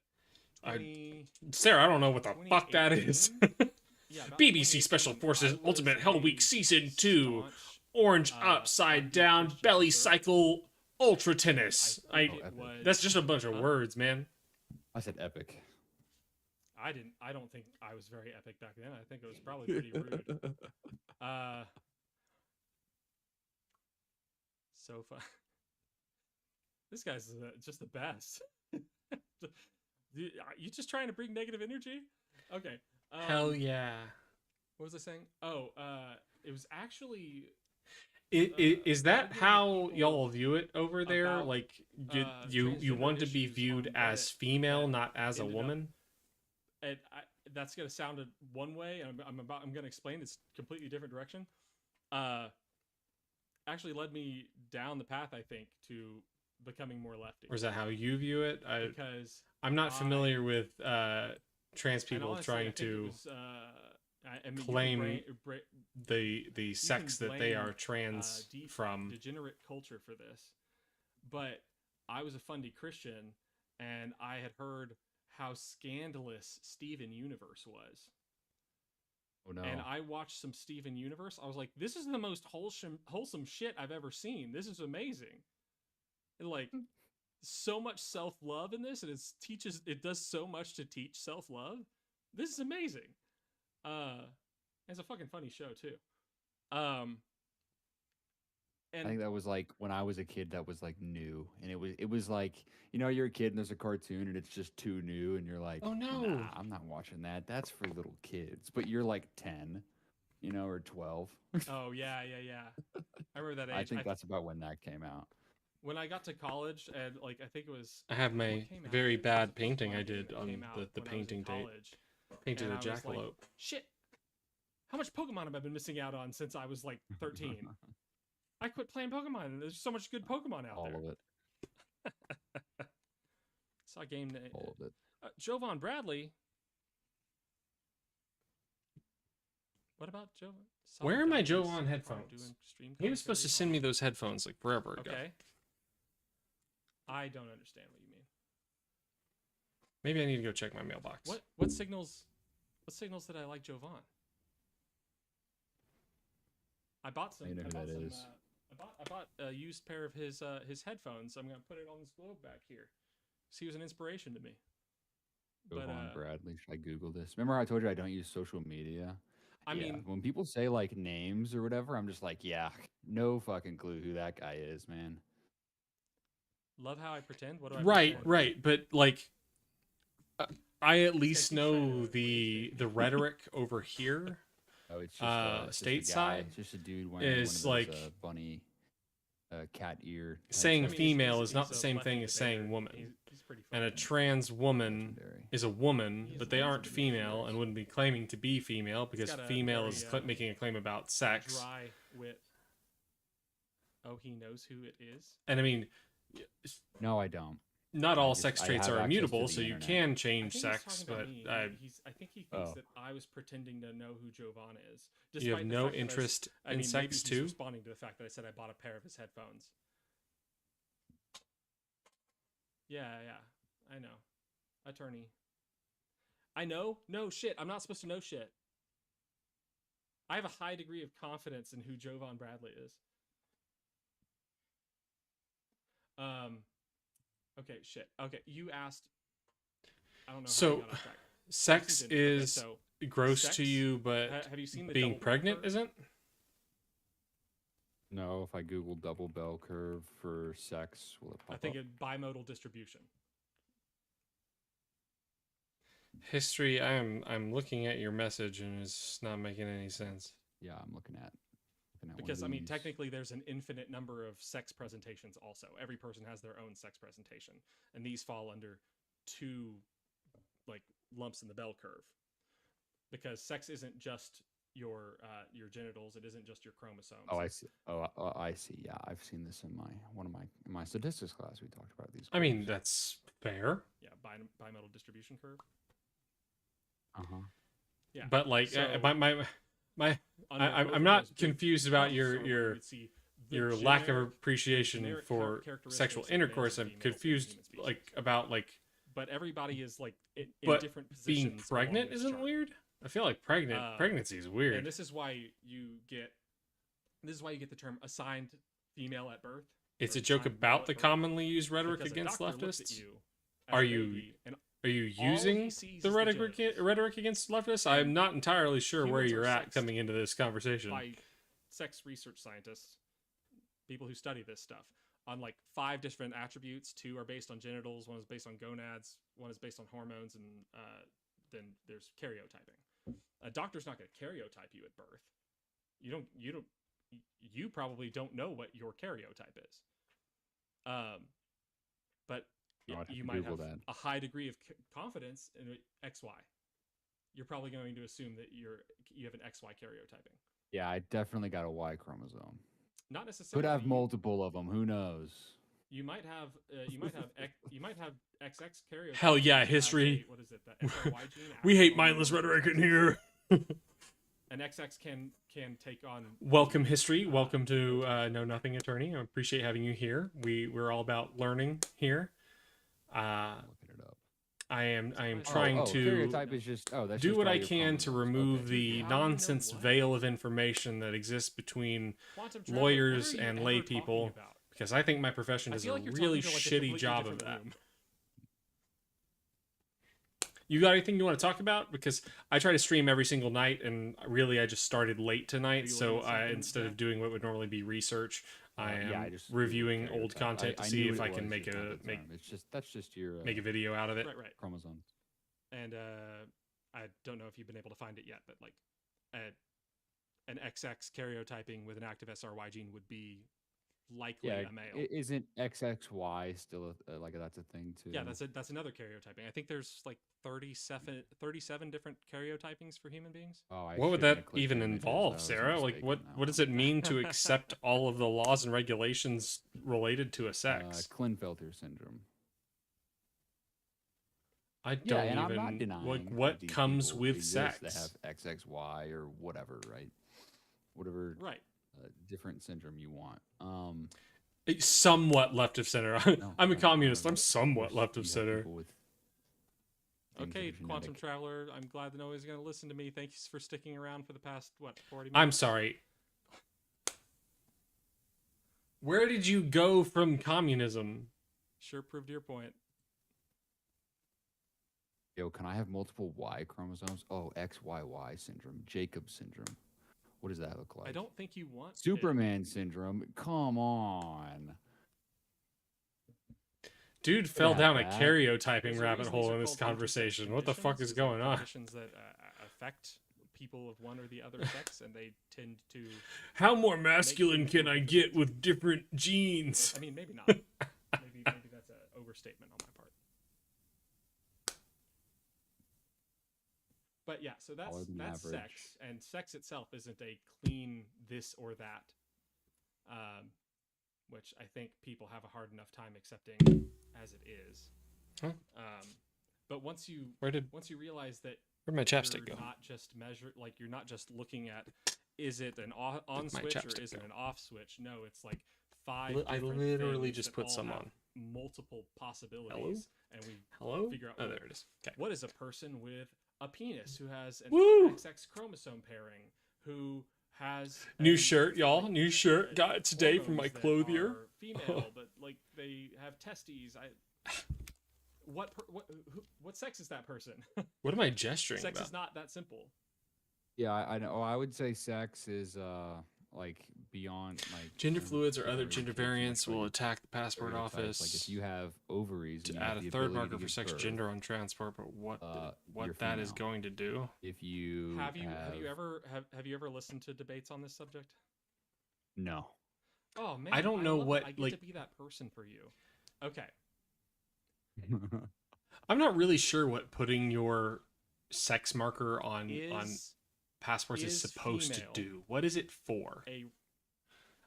Sarah, I don't know what the fuck that is. 2018? Yeah, about BBC Special 2018, Forces I was Ultimate Hell Week a Season 2. staunch, Orange uh, upside upbeat down Christian belly conservative. cycle ultra tennis. I think it epic. was. That's just a bunch of Huh? words, man. I said epic. I don't think I was very epic back then. I think it was probably pretty rude. So fun. This guy's just the best. You just trying to bring negative energy? Okay. Hell yeah. What was I saying? Oh, it was actually. Is that arguing with how people y'all view it over there? about, Like, you transgender want to be issues viewed on as Reddit female, that not as a ended up- woman? And that's gonna sound one way, and I'm gonna explain it's completely different direction. Actually led me down the path, I think, to becoming more lefty. Or is that how you view it? Because I'm not familiar with trans and people honestly, I trying think it to was, I mean, claim the sex that they are blame, trans deep from. degenerate culture for this, but I was a fundy Christian, and I had heard how scandalous Steven Universe was. Oh no. And I watched some Steven Universe. I was like, this is the most wholesome shit I've ever seen. This is amazing. And like, so much self-love in this, and it does so much to teach self-love. This is amazing. It's a fucking funny show too. And I think that was like when I was a kid, that was like new, and it was like, you know, you're a kid and there's a cartoon and it's just too new, and you're like, Oh, no. nah, I'm not watching that. That's for little kids. But you're like 10, you know, or 12. oh yeah. I remember that age. I think that's about when that came out. When I got to college, and like I think it was. I have what my came out? very It was bad a painting fun I game did that on came out the when I was in painting date. college, Painted and a I was like, jackalope. shit. How much Pokemon have I been missing out on since I was like 13? I quit playing Pokemon, and there's so much good Pokemon out All there. of it. Saw a game name. All of it. Jovan Bradley. What about Jovan? Where are my Solid Jovan Diamonds headphones? doing stream He was supposed to commentary send me on- those headphones like forever ago. Okay. I don't understand what you mean. Maybe I need to go check my mailbox. What signals? What signals did I like Jovan? I bought some. I know who that is. I bought a used pair of his headphones. I'm gonna put it on this globe back here. So he was an inspiration to me. But Jovan Bradley. Should I Google this? Remember how I told you I don't use social media? I Yeah, mean, when people say like names or whatever, I'm just like, yeah, no fucking clue who that guy is, man. love how I pretend. What do I Right, pretend? right. But like, I at This least guy keeps trying know to the rhetoric over here. Oh, it's just just a stateside guy, it's just a dude wearing one of is those, like bunny, cat ear. type saying I stuff. mean, female is not he's the a same lefty thing as saying debater. woman. He's pretty And a funny. trans woman Legendary. is a woman, He is but they aren't legendary. female and wouldn't be claiming to be female because got a female very, is making a claim about sex. Dry wit. Oh, he knows who it is. And I mean, No, I don't. not I all just- sex I traits have are access to immutable, the so you internet. can I change think he's sex, talking about but me. I think he thinks Oh. that I was pretending to know who Jovan is. you have despite the no fact that interest I in mean, maybe sex he's too? responding to the fact that I said I bought a pair of his headphones. Yeah, I know. Attorney. I know? No, shit. I'm not supposed to know shit. I have a high degree of confidence in who Jovan Bradley is. Okay, shit. Okay, you asked. I don't know how So, I got off track. Sex Okay, is so gross sex? to you, but have you seen the being double pregnant curve? isn't? No, if I Google double bell curve for sex, will it pop I think up? it bimodal distribution. History. I'm looking at your message and it's not making any sense. Yeah, I'm looking at one Because of I mean, these. technically, there's an infinite number of sex presentations. Also, every person has their own sex presentation, and these fall under two, like, lumps in the bell curve. Because sex isn't just your genitals; it isn't just your chromosomes. Oh, I see. I see. Yeah, I've seen this in my statistics class. We talked about these. I mean, curves. that's fair. Yeah, bimodal distribution curve. Uh-huh. Yeah, But like, so- I'm Under not both of those big confused about curves, your so you would see your lack of generic- appreciation generic for characteristics sexual of males intercourse. and I'm females in the confused, human species. like about like. But everybody is like in But different positions. being along pregnant this isn't chart. weird. I feel like pregnancy is weird. And this is why you get the term assigned female at birth. It's or a joke assigned male about at the birth, commonly used rhetoric because a against doctor looks at leftists. you as Are a you baby, and Are you all he using sees the is rhetoric genitals. rhetoric against leftists? I am not entirely sure where Humans are you're at sexed coming into this conversation. by sex research scientists, people who study this stuff, on like 5 different attributes. 2 are based on genitals, 1 is based on gonads, 1 is based on hormones, and then there's karyotyping. A doctor's not going to karyotype you at birth. You probably don't know what your karyotype is. But No, I'd have you to might Google have that. a high degree of confidence in XY. You're probably going to assume that you have an XY karyotyping. Yeah, I definitely got a Y chromosome. Not necessarily. Could have multiple of them. Who knows? You might have XX karyotype. Hell yeah, You have history. what is it? The SRY gene. We hate Active mindless hormone rhetoric in XX. here. An XX can take on. Welcome, history. Welcome to Know Nothing Attorney. I appreciate having you here. We're all about learning here. Looking it up. I am Oh, trying to Karyotype is just that's do just what all I your can to chromosomes. remove Okay. the How do you know nonsense what? veil of information that exists between Quantum Traveler, lawyers what are you and ever lay talking people, about? because I think my profession I does feel a like you're really talking to, like, a shitty completely job of different that. room. You got anything you want to talk about? Because I try to stream every single night, and really I just started late tonight, you so looking at something, instead of Zach? doing what would normally be research, I am yeah, I just Googled reviewing old karyotype. content to I see knew if what I it can was, make just not a the term. It's just that's just your make a video out of it. Right. chromosomes. And I don't know if you've been able to find it yet, but like an XX karyotyping with an active SRY gene would be likely Yeah, a male. isn't XXY still like that's a thing too? Yeah, that's another karyotyping. I think there's like 37 different karyotypings for human beings. Oh, I What would shouldn't that have clicked even images. That involve, was a Sarah? Like, mistake what on that what does one. it mean to accept all of the laws and regulations related to a sex? Klinefelter syndrome. I Yeah, don't and I'm even not denying like that what these comes people with exist that sex. have XXY or whatever, right? Whatever Right. different syndrome you want. It's somewhat left of center. No, I'm a no, communist. no, I'm somewhat there's- left you of have center. people with things that Okay, are Quantum genetic. Traveler, I'm glad that nobody's going to listen to me. Thanks for sticking around for the past, 40 minutes? I'm sorry. Where did you go from communism? Sure proved your point. Yo, can I have multiple Y chromosomes? Oh, XYY syndrome, Jacob syndrome. What does that look like? I don't think you want it. Superman syndrome. Come on. Dude fell have down a that. karyotyping There's a rabbit reason these hole are in this called contingent conversation. What the fuck conditions, is going on? Conditions that affect people of one or the other sex, and they tend to. How more masculine things can more I get with different genes? I mean, maybe not. maybe that's an overstatement on my part. But yeah, so Taller than that's average. sex, and sex itself isn't a clean this or that, which I think people have a hard enough time accepting as it is. Huh? But once you Where'd realize that my chapstick you're go? not just you're not just looking at is it an on my switch or chapstick is it go? an off switch? No, it's like 5 I different literally things just that put all some have on. multiple possibilities, and we Hello? figure out Oh, there it is. Okay. what is a person with a penis who has an Woo! XX chromosome pairing, who has New an- shirt, y'all. New shirt. uh, Got it today from my hormones that clothier. are female, but like they have testes. What sex is that person? What am I gesturing Sex about? is not that simple. Yeah, I know. I would say sex is like beyond like Gender some fluids or other different gender orientations, like, variants will attack the passport stereotypes. office Like if you have ovaries, to and you have add a the third ability to marker for give sex, birth, gender on transport. But what you're that is female. going to do? If you Have you ever listened to debates on this subject? No. Oh man, I don't know love what, it. I get like- to be that person for you. Okay, I'm not really sure what putting your sex marker on is passports is is supposed female to do. What is it for? a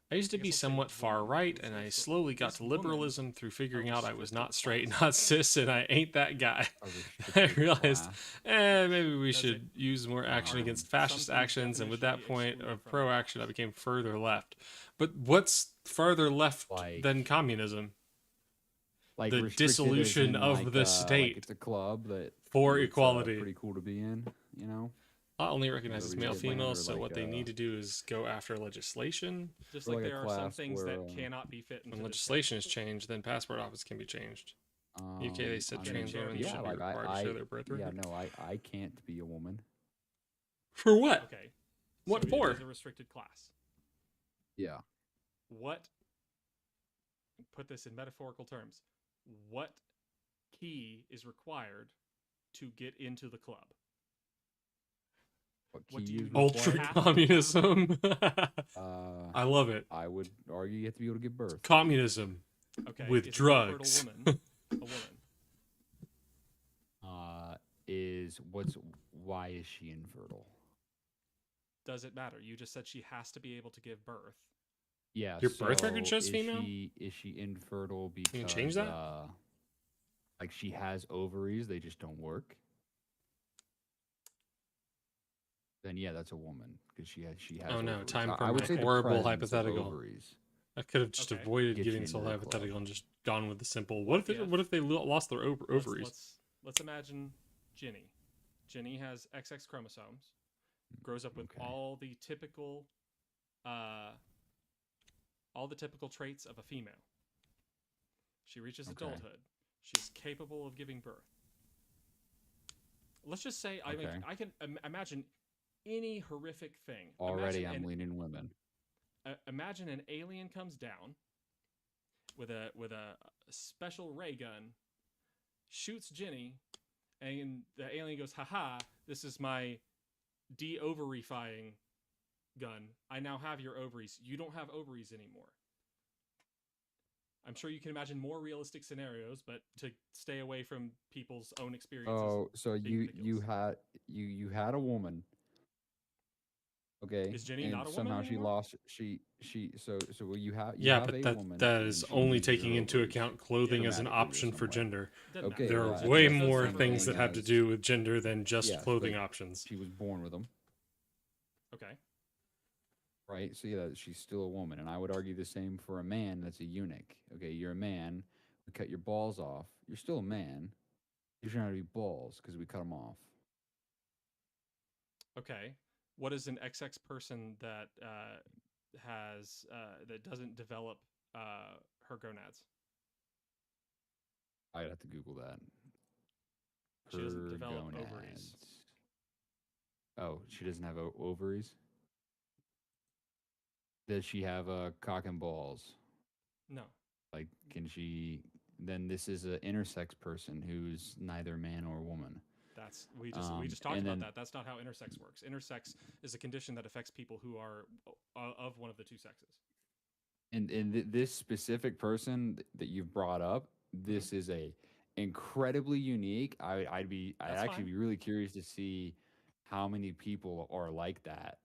I used to I guess be I'll say somewhat far woman. right, and I slowly got Is to woman liberalism through figuring out I was restricted not straight, class? not cis, and I ain't that guy. A I restricted realized, class. maybe we Does it? should use more action Um, against Some fascist things actions, and with that definitionally point exclude of from a pro-action, I class. became further left. But what's farther left like than communism? like The restricted as dissolution in of the like state it's a club that for it's equality. pretty cool to be in, you know? Only Where recognizes we male get land, females, or so like what they need to do is go after legislation. Just or like like a there are some class things where that cannot be fit into When this legislation is text. changed, then passport office can be changed. UK, they said I trans mean, women yeah, should be like required to show their birthright. yeah, no, I can't be a woman. For what? Okay. What so for? It is a restricted class. Yeah. What? Put this in metaphorical terms. What key is required to get into the club? What do key you is Ultra have required? to communism. Uh, I love it. I would argue you have to be able to give birth. Communism Okay. with is drugs. An infertile woman a woman? Why is she infertile? Does it matter? You just said she has to be able to give birth. Yeah. Your birth record so shows female? Is she infertile because Can you change that? like she has ovaries, they just don't work? Then yeah, that's a woman because she has. Oh no, ovaries. time for I would my say the horrible presence of hypothetical. ovaries. I could have just Okay. avoided Get giving you this whole into the club. hypothetical and just gone with the simple. What if Yeah. what if they lost their ovaries? Let's imagine Ginny. Ginny has XX chromosomes. Grows up with Okay. all the typical traits of a female. She reaches Okay. adulthood. She's capable of giving birth. Let's just say, I mean, Okay. I can imagine any horrific thing. Already, Imagine I'm leaning women. imagine an alien comes down with a special ray gun, shoots Ginny, and the alien goes, "Haha! This is my de-ovarifying gun. I now have your ovaries. You don't have ovaries anymore." I'm sure you can imagine more realistic scenarios, but to stay away from people's own experiences. Oh, so being you ridiculous. had a woman. Okay. Is Ginny and not a somehow woman she anymore? lost so you have Yeah, have but a that woman that and is she only loses her taking into ovaries account clothing as an dramatically or option for some way. gender. Doesn't Okay, matter. There are well, way Those more separate things that thing have to as- do with gender than just Yes, clothing but options. She was born with them, Okay. right? So yeah, she's still a woman, and I would argue the same for a man that's a eunuch. Okay, you're a man. We cut your balls off. You're still a man. You shouldn't have to be balls because we cut them off. Okay. What is an XX person that has that doesn't develop her gonads? I'd have to Google that. She doesn't Her develop gonads. ovaries. Oh, she doesn't have ovaries? Does she have a cock and balls? No. Like, can she? Then this is an intersex person who's neither man or woman. That's we just talked and about then- that. That's not how intersex works. Intersex is a condition that affects people who are of one of the two sexes. And this specific person that you've brought up, this is a incredibly unique. I'd That's actually fine. be really curious to see how many people are like that.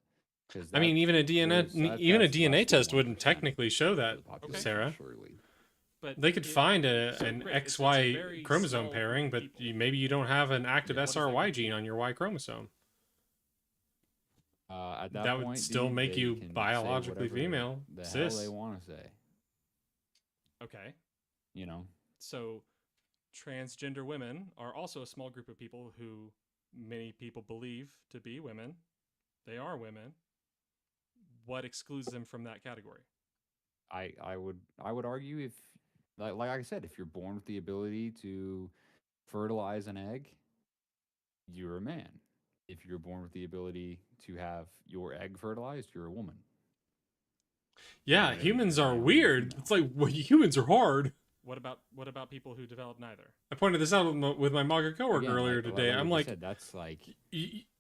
Because I mean, even a DNA test wouldn't technically show that, Sarah. Surely. But They could find an great. It's a XY very chromosome small pairing, group but of people. maybe you don't have an active Yeah, what does that SRY mean? gene on your Y chromosome. At That would point, still dude, make they you can say biologically whatever female, The cis. hell they want to say, Okay. you know. So transgender women are also a small group of people who many people believe to be women. They are women. What excludes them from that category? I would argue if like I said, if you're born with the ability to fertilize an egg, you're a man. If you're born with the ability to have your egg fertilized, you're a woman. Yeah, You're humans are male or weird. female. It's like, well, humans are hard. What about people who develop neither? I pointed this out with my MAGA coworker Again, earlier like today. what I'm you like, said, that's like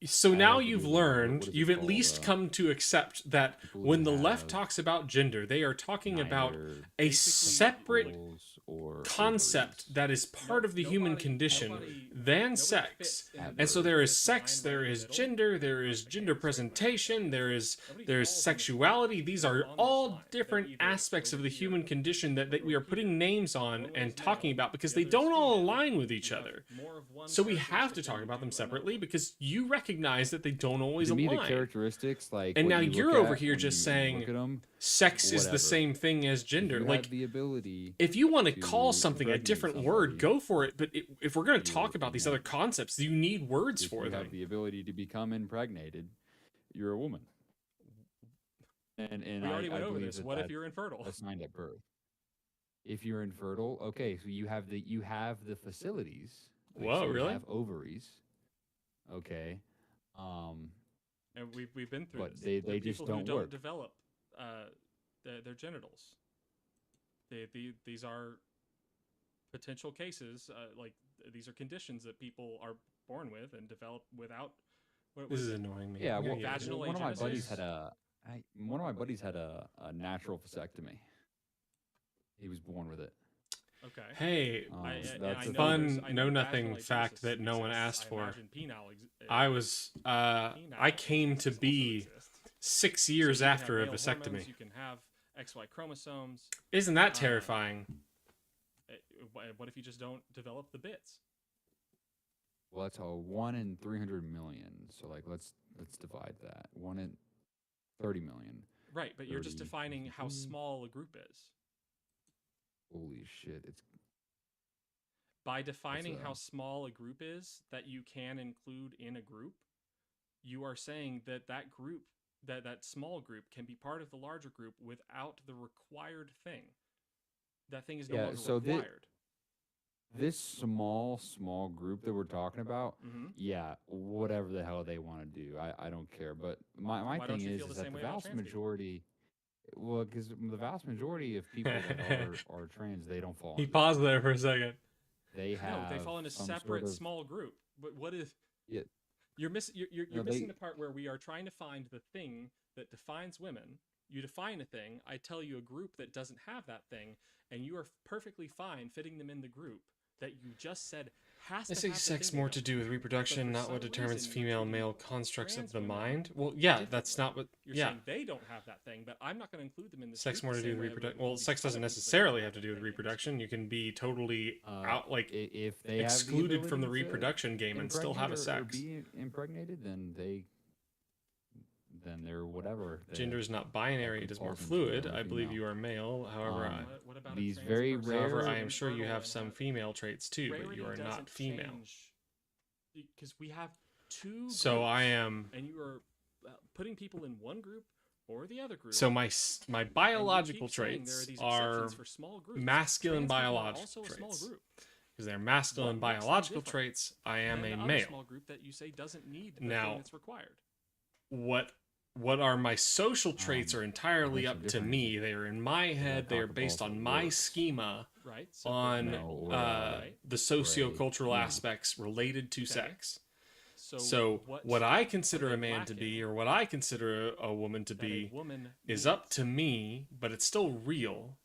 so I now like to you've do the- what learned, is it you've at called, least come to accept that people when who the left have talks about gender, they are talking about neither a Basically, separate nipples or concept ovaries. that is part of the human condition than nobody sex. fits in the And so middle. there is There's sex, line there right in the is middle. gender, there is Like, gender okay, sorry, presentation, Nobody's there's falls in sexuality. These are on this all line. different They're either aspects of over the here human condition that we or are putting here. names on One way and is talking male, about because the they other is don't all female. align with each You have other. more of one So we have to characteristic talk than about you them do separately another. because you recognize that they don't always To me, the align. characteristics, like And what now you you're look over at here when just you saying look at 'em, sex is the whatever. same thing as If gender. you Like, have the ability if you want to to call something a impregnate different somebody, word, go for it. But if we're going to you're talk about a these other woman. concepts, you need words If for you them. have the ability to become impregnated, you're a woman. And We already I went over believe this. that What if that's you're infertile? assigned at birth. If you're infertile, okay, so you have the facilities. Like, Whoa, so you really? have ovaries. Okay. And we've been through But this. they The just people don't who don't work. develop their genitals. These are potential cases. Like these are conditions that people are born with and develop without. What This was is it? annoying me. Yeah, I'm well, gonna get vaginal it. one of my buddies agenesis. had a natural vasectomy. He was born with it. Okay. Hey, So And that's I a know fun, there's- I know know nothing vaginal fact agenesis that no one exists. asked I for. imagine I was I came to be 6 years after a vasectomy. You can have XY chromosomes. Isn't that terrifying? What if you just don't develop the bits? Well, that's a 1 in 300 million. So like let's divide that. 1 in 30 million. Right, but you're just 30, defining how 50. small a group is. Holy shit! It's By defining a- how small a group is that you can include in a group, you are saying that that group, that small group, can be part of the larger group without the required thing. That thing is no Yeah, longer so required. this small group that we're talking about. Mm-hmm. Yeah, whatever the hell they want to do, I don't care. But my Why don't thing you is feel the that same the way about vast trans people? majority. Well, because the vast majority of people that are trans, they don't fall. He into paused there for a second. They have No, they fall in a some separate sort of, small group. But what if Yeah. you're missing? You're No, missing they- the part where we are trying to find the thing that defines women. You define a thing. I tell you a group that doesn't have that thing, and you are perfectly fine fitting them in the group that you just said has I to say have the sex thing more they to don't. do with reproduction, for not some what determines reason, you're female treating male constructs of trans the women mind. Well, yeah, that's differently. not what. You're Yeah, saying they don't have that thing, but I'm not going to include them in the sex group more the to do same with way I would reproduction. include Well, these sex other doesn't people that necessarily don't have to do with that thing in the reproduction. You can be totally out, like if they have the excluded from the ability to reproduction game and still have a impregnate or sex. be impregnated, then they're whatever. Gender is not binary; it is more falls into fluid. male or I believe female. you are male. However, What about a these trans very person? rare- however, I am Who's sure you infertile have and some female traits too, but rarity you are not doesn't female. change, because we have two. So I groups, am. and you are putting people in one group or the other group. So my and you biological keep saying traits these are exceptions for small groups. masculine Trans people are biological also a small traits. group. Because they're masculine What makes them biological different traits. I am than a the other male. small group that you say doesn't need the Now, thing that's required. What are my social traits are entirely what's up the to difference? me. They are in my head. They are talk based about on the my works. schema Right. So on No, or, right. the socio-cultural Yeah. aspects related to Okay. sex. So, So what I consider are a they man to be, lacking or what I consider a woman to that a be, woman is needs? up to me, but it's still real.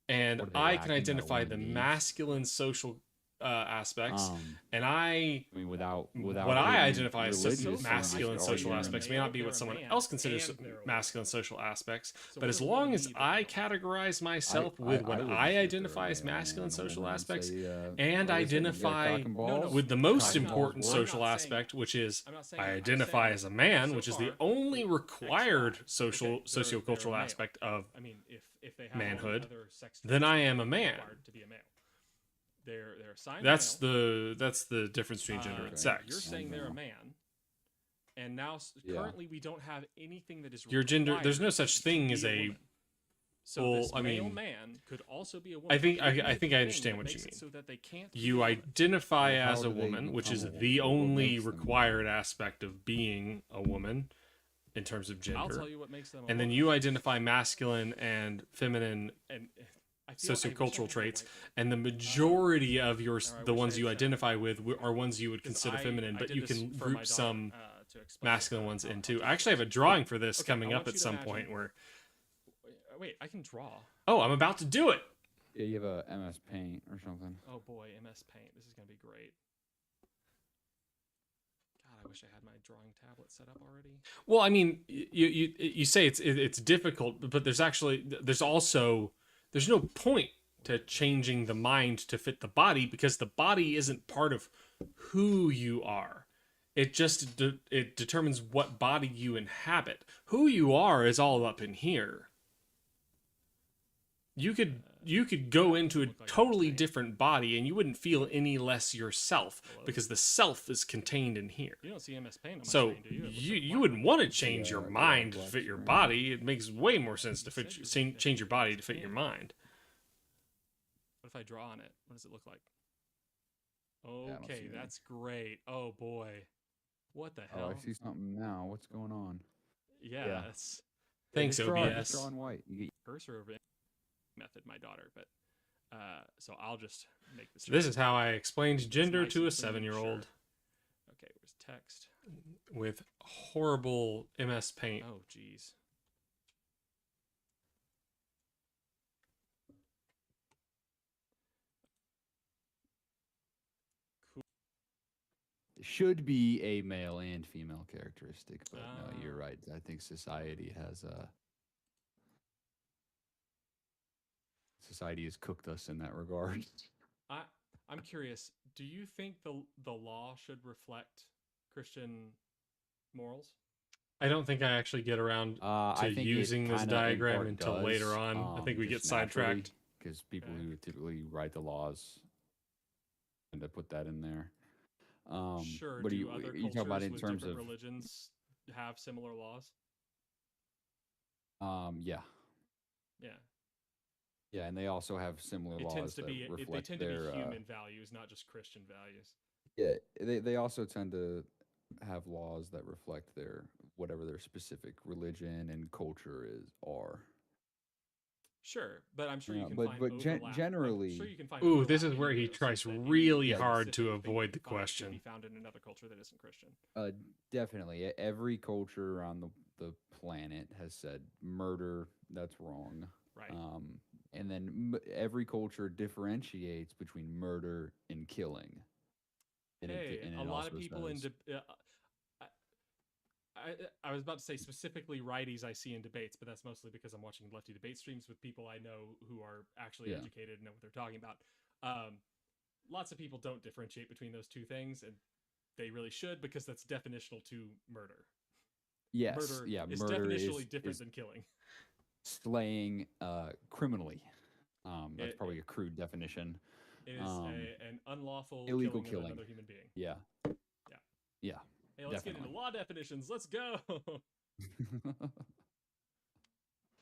And What are they I lacking can that a identify woman the needs? masculine social aspects, and I mean, without what I getting identify as religious so and masculine just social arguing. aspects may not be what someone They're a else man considers and they're a woman. masculine social aspects. So But what as does a woman long as need that I they don't? categorize myself I with what wouldn't I say they're a identify as man masculine and a social woman and aspects, say, and like I said, you got identify cock and balls, with the most cock and balls important work. social I'm not saying- aspect, which is I'm not saying I I'm identify saying as a man, so which is the far, only XY. required Okay, sociocultural they're a male. aspect of I mean, if they have manhood, other sex then traits, I they're am a man. required to be a male. They're assigned That's male. the difference between gender and Okay. sex. You're saying they're a know. man, and now Yeah. currently we don't have anything that is Your gender, there's no required such to thing be as a. woman. So well, this I male mean, man could also be a woman. I think It could be I a think I thing understand that what you makes it mean. So that they can't be You a woman. identify Well, how as a do they woman, which is become a the woman? What only makes them- required aspect of being a woman in terms of I'll gender. tell you what makes them. A And then woman. you identify masculine and feminine and I wish I had sociocultural the traits, white one. and the majority of or I the wish I ones had you said that. identify with are ones you would 'Cause consider feminine, I but did you this can for my group daughter, some to explain masculine ones how in too. deep I actually have a this is. drawing for this Okay, I coming up want at you to some imagine- point where. Wait, I can draw. Oh, I'm about to do it. Yeah, you have a MS Paint or something. Oh boy, MS Paint. This is gonna be great. God, I wish I had my drawing tablet set up already. Well, I mean, you say it's difficult, but there's no point to changing the mind to fit the body because the body isn't part of who you are. It just it determines what body you inhabit. Who you are is all up in here. You could go into a look like totally MS Paint. different body and you wouldn't feel any less yourself because the self is contained in here. You don't see MS Paint on my So screen, do you? It looks you like you black. wouldn't want to change Yeah, your yeah, mind to black fit your screen. body. It makes way more sense to You said fit you were change your body to MS fit your Paint. mind. What if I draw on it? What does it look like? I don't see Okay, anything. that's great. Oh boy, what the Oh, hell? I see something now. What's going on? Yeah, yeah. that's Thanks, Just OBS. draw in white. You get cursor over method, my daughter, but so I'll just make this. This is how I explained It's gender nice to and a clean, 7-year-old sure. Okay, where's text? with horrible MS Paint. Oh, geez. should be a male and female characteristic, but no, you're Ah. right. I think society has cooked us in that regard. I'm curious. Do you think the law should reflect Christian morals? I don't think I actually get around to I think it using this kinda in diagram part until does, later on. I think we get just naturally, sidetracked. because people Okay. who typically write the laws tend to put that in there. Sure. What Do you other you talk about cultures in with terms different of? religions have similar laws? Yeah, Yeah. yeah, and they also have similar It laws tends to that be reflect they tend to their be human values, not just Christian values. yeah. They also tend to have laws that reflect their whatever their specific religion and culture are. Sure, but I'm sure Yeah, you can but- find but gen- overlap. I'm generally- sure you can find Ooh, this overlap is where in he those tries that really you hard to specifically think avoid the could be question. found in another culture that isn't Christian. Definitely, every culture around the planet has said murder. That's wrong. Right. And then every culture differentiates between murder and killing. And Hey, a lot of also people in says- I was about to say specifically righties I see in debates, but that's mostly because I'm watching Lefty debate streams with people I know who are actually Yeah. educated and know what they're talking about. Lots of people don't differentiate between those two things, and they really should because that's definitional to murder. yes, Murder yeah, is murder definitionally is different than killing. slaying criminally. That's It- probably a crude definition. It is an unlawful illegal killing of killing. another human being. Yeah. Yeah. Yeah. Hey, let's get Definitely. into law definitions. Let's go.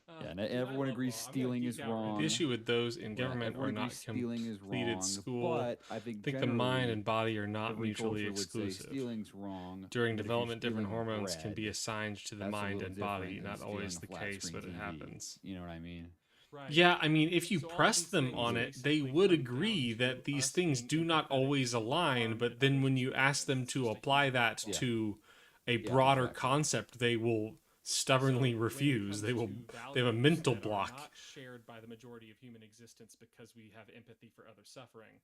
Yeah, and Dude, I everyone love agrees law. I'm gonna stealing geek is out right wrong. The issue with those in Yeah, government everyone are not agrees stealing is completed wrong, school. But I I think think the mind generally and body are not every mutually culture would say exclusive. stealing's wrong. During but if you're development, different stealing hormones can be bread, assigned to the that's a mind little and body. different than Not always the stealing a flat case, screen but it TV. happens. You know what I mean? Right. Yeah, I mean, if you So all press these them things on it, they basically would come agree down that to these us things being do not empathetic always to align, harm but and then others when to you do ask things. them It's to just a apply human that Yeah. to a Yeah, broader exactly. concept, they will stubbornly So when it refuse. comes They will to they have a values mental that are block. not shared by the majority of human existence because we have empathy for other suffering.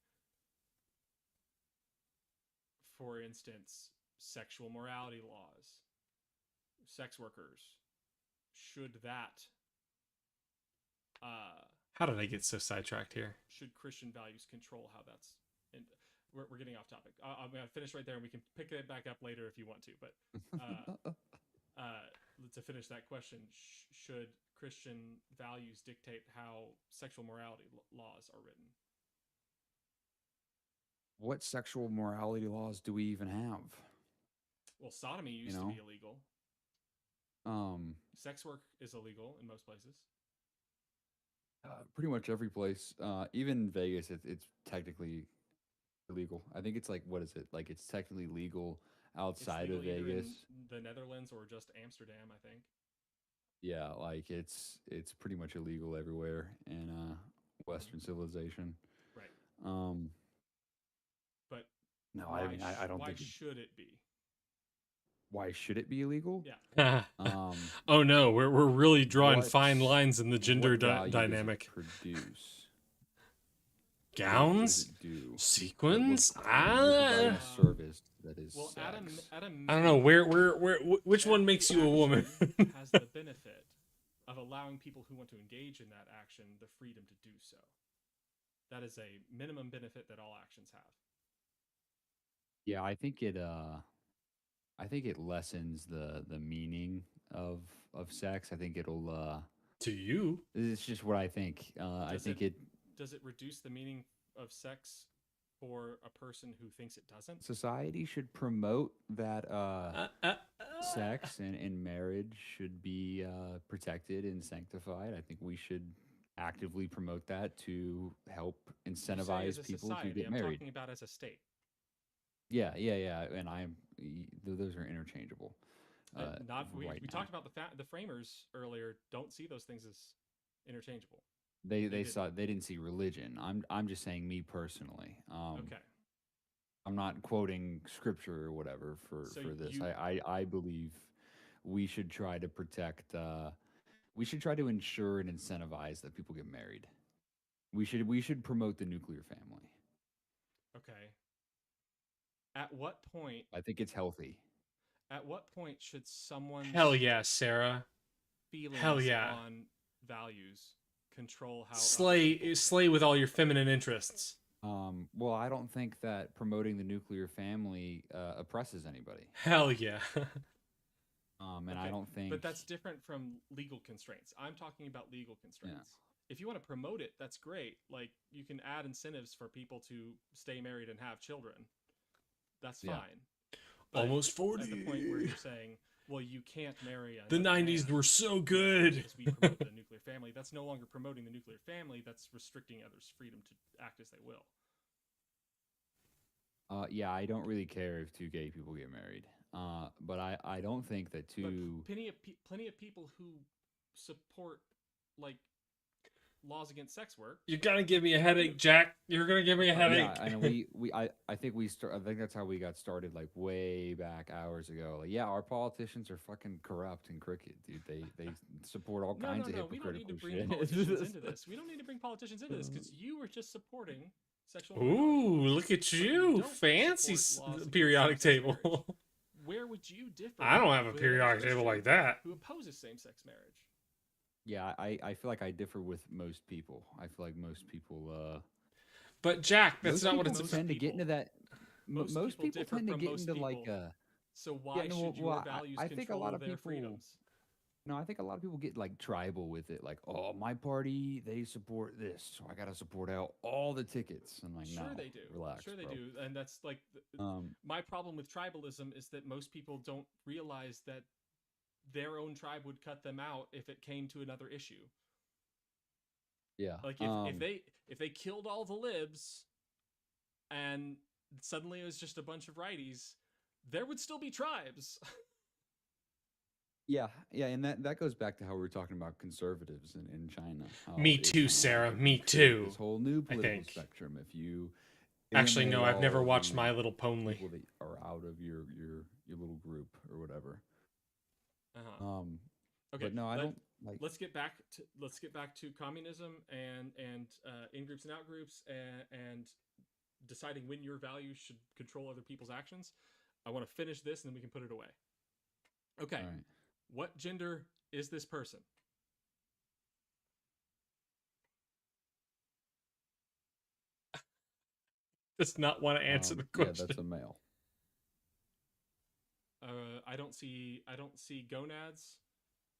For instance, sexual morality laws, sex workers. Should that How did I get so sidetracked here? should Christian values control how that's? And we're getting off topic. I'm gonna finish right there, and we can pick it back up later if you want to. But to finish that question, should Christian values dictate how sexual morality laws are written? What sexual morality laws do we even have? Well, sodomy used to know? be illegal. Sex work is illegal in most places. Pretty much every place, even Vegas, it's technically illegal. I think it's like, what is it? Like it's technically legal It's outside of legal either Vegas. in the Netherlands or just Amsterdam, I think. Yeah, like it's pretty much illegal everywhere. And Western civilization. Right. Um, But no, I mean, I don't why think. should it be? Why should it be illegal? Yeah. Um, Oh no, we're really drawing what fine lines in the what gender value does it dynamic. produce? What does Gowns, it do? Well, sequins. you're providing a Um, service that is well, sex. at a I don't know minimum, which one every makes you a woman. action has the benefit of allowing people who want to engage in that action the freedom to do so. That is a minimum benefit that all actions have. Yeah, I think it lessens the meaning of sex. I think it'll To you, it's just what I think. I Does it think it does it reduce the meaning of sex for a person who thinks it doesn't? society should promote that uh, uh, sex and marriage should be protected and sanctified. I think we should actively promote that to help You say as incentivize a people to society. get I'm married. talking about as a state. Yeah, yeah, yeah. And those are interchangeable Not right we now. talked about the framers earlier. Don't see those things as interchangeable. They They didn't. saw they didn't see religion. I'm just saying me personally. Okay. I'm not quoting scripture or whatever So for this. you I believe we should try to protect. We should try to ensure and incentivize that people get married. We should promote the nuclear family. okay? At what point? I think it's healthy. At what point should hell someone's yeah, Sarah. Hell feelings yeah. on values control how other people Slay behave? with all your feminine interests. Well, I don't think that promoting the nuclear family oppresses anybody. Hell yeah. And I Okay, don't think. but that's different from legal constraints. I'm talking about legal Yeah. constraints. If you want to promote it, that's great. Like you can add incentives for people to stay married and have children. That's Yeah. fine. But Almost at 40. the point where you're saying, well, you can't marry The another 90s man were so good. because we promote the nuclear family, that's no longer promoting the nuclear family. That's restricting others' freedom to act as they will. Yeah, I don't really care if two gay people get married. But I don't think that But two. plenty of people who support like laws against sex work. You're gonna give me a headache, Jack. You're gonna give me a headache. Yeah, and I think I think that's how we got started, like way back hours ago. Like, yeah, our politicians are fucking corrupt and crooked, dude. They support all No, kinds no, of no. We don't need to hypocritical bring shit. politicians into this. We don't need to bring politicians into this because you were just supporting sexual immorality. Ooh, look at But you. don't Fancy support laws against periodic same-sex table. marriage. Where would you differ? I don't have a with periodic table Christian like that. who opposes same-sex marriage. Yeah, I feel like I differ with most people. I feel like most people But Jack, that's most not what people it's tend to get into that. Most people differ tend to from get most into like people. So why yeah, no, should well, your values I think a control lot of their people. freedoms? No, I think a lot of people get like tribal with it. Like, oh, my party, they support this, so I gotta support out all the tickets. I'm like, Sure no, they do. relax, Sure they bro. do. And that's like my problem with tribalism is that most people don't realize that their own tribe would cut them out if it came to another issue. Yeah. Like if they killed all the libs and suddenly it was just a bunch of righties, there would still be tribes. Yeah, yeah, and that goes back to how we were talking about conservatives in China. How Me it's too, kinda Sarah. like Me you create too. this whole new I political think. spectrum. If you Actually, no, eliminate I've never all watched the My Little Pony. people that are out of your little group or whatever. Uh-huh. Um, Okay, but no, I don't like. let's get back to communism and in groups and out groups and deciding when your values should control other people's actions. I want to finish this and then we can put it away. Okay. All right. What gender is this person? Does not want to answer the Yeah, question. that's a male. I don't see gonads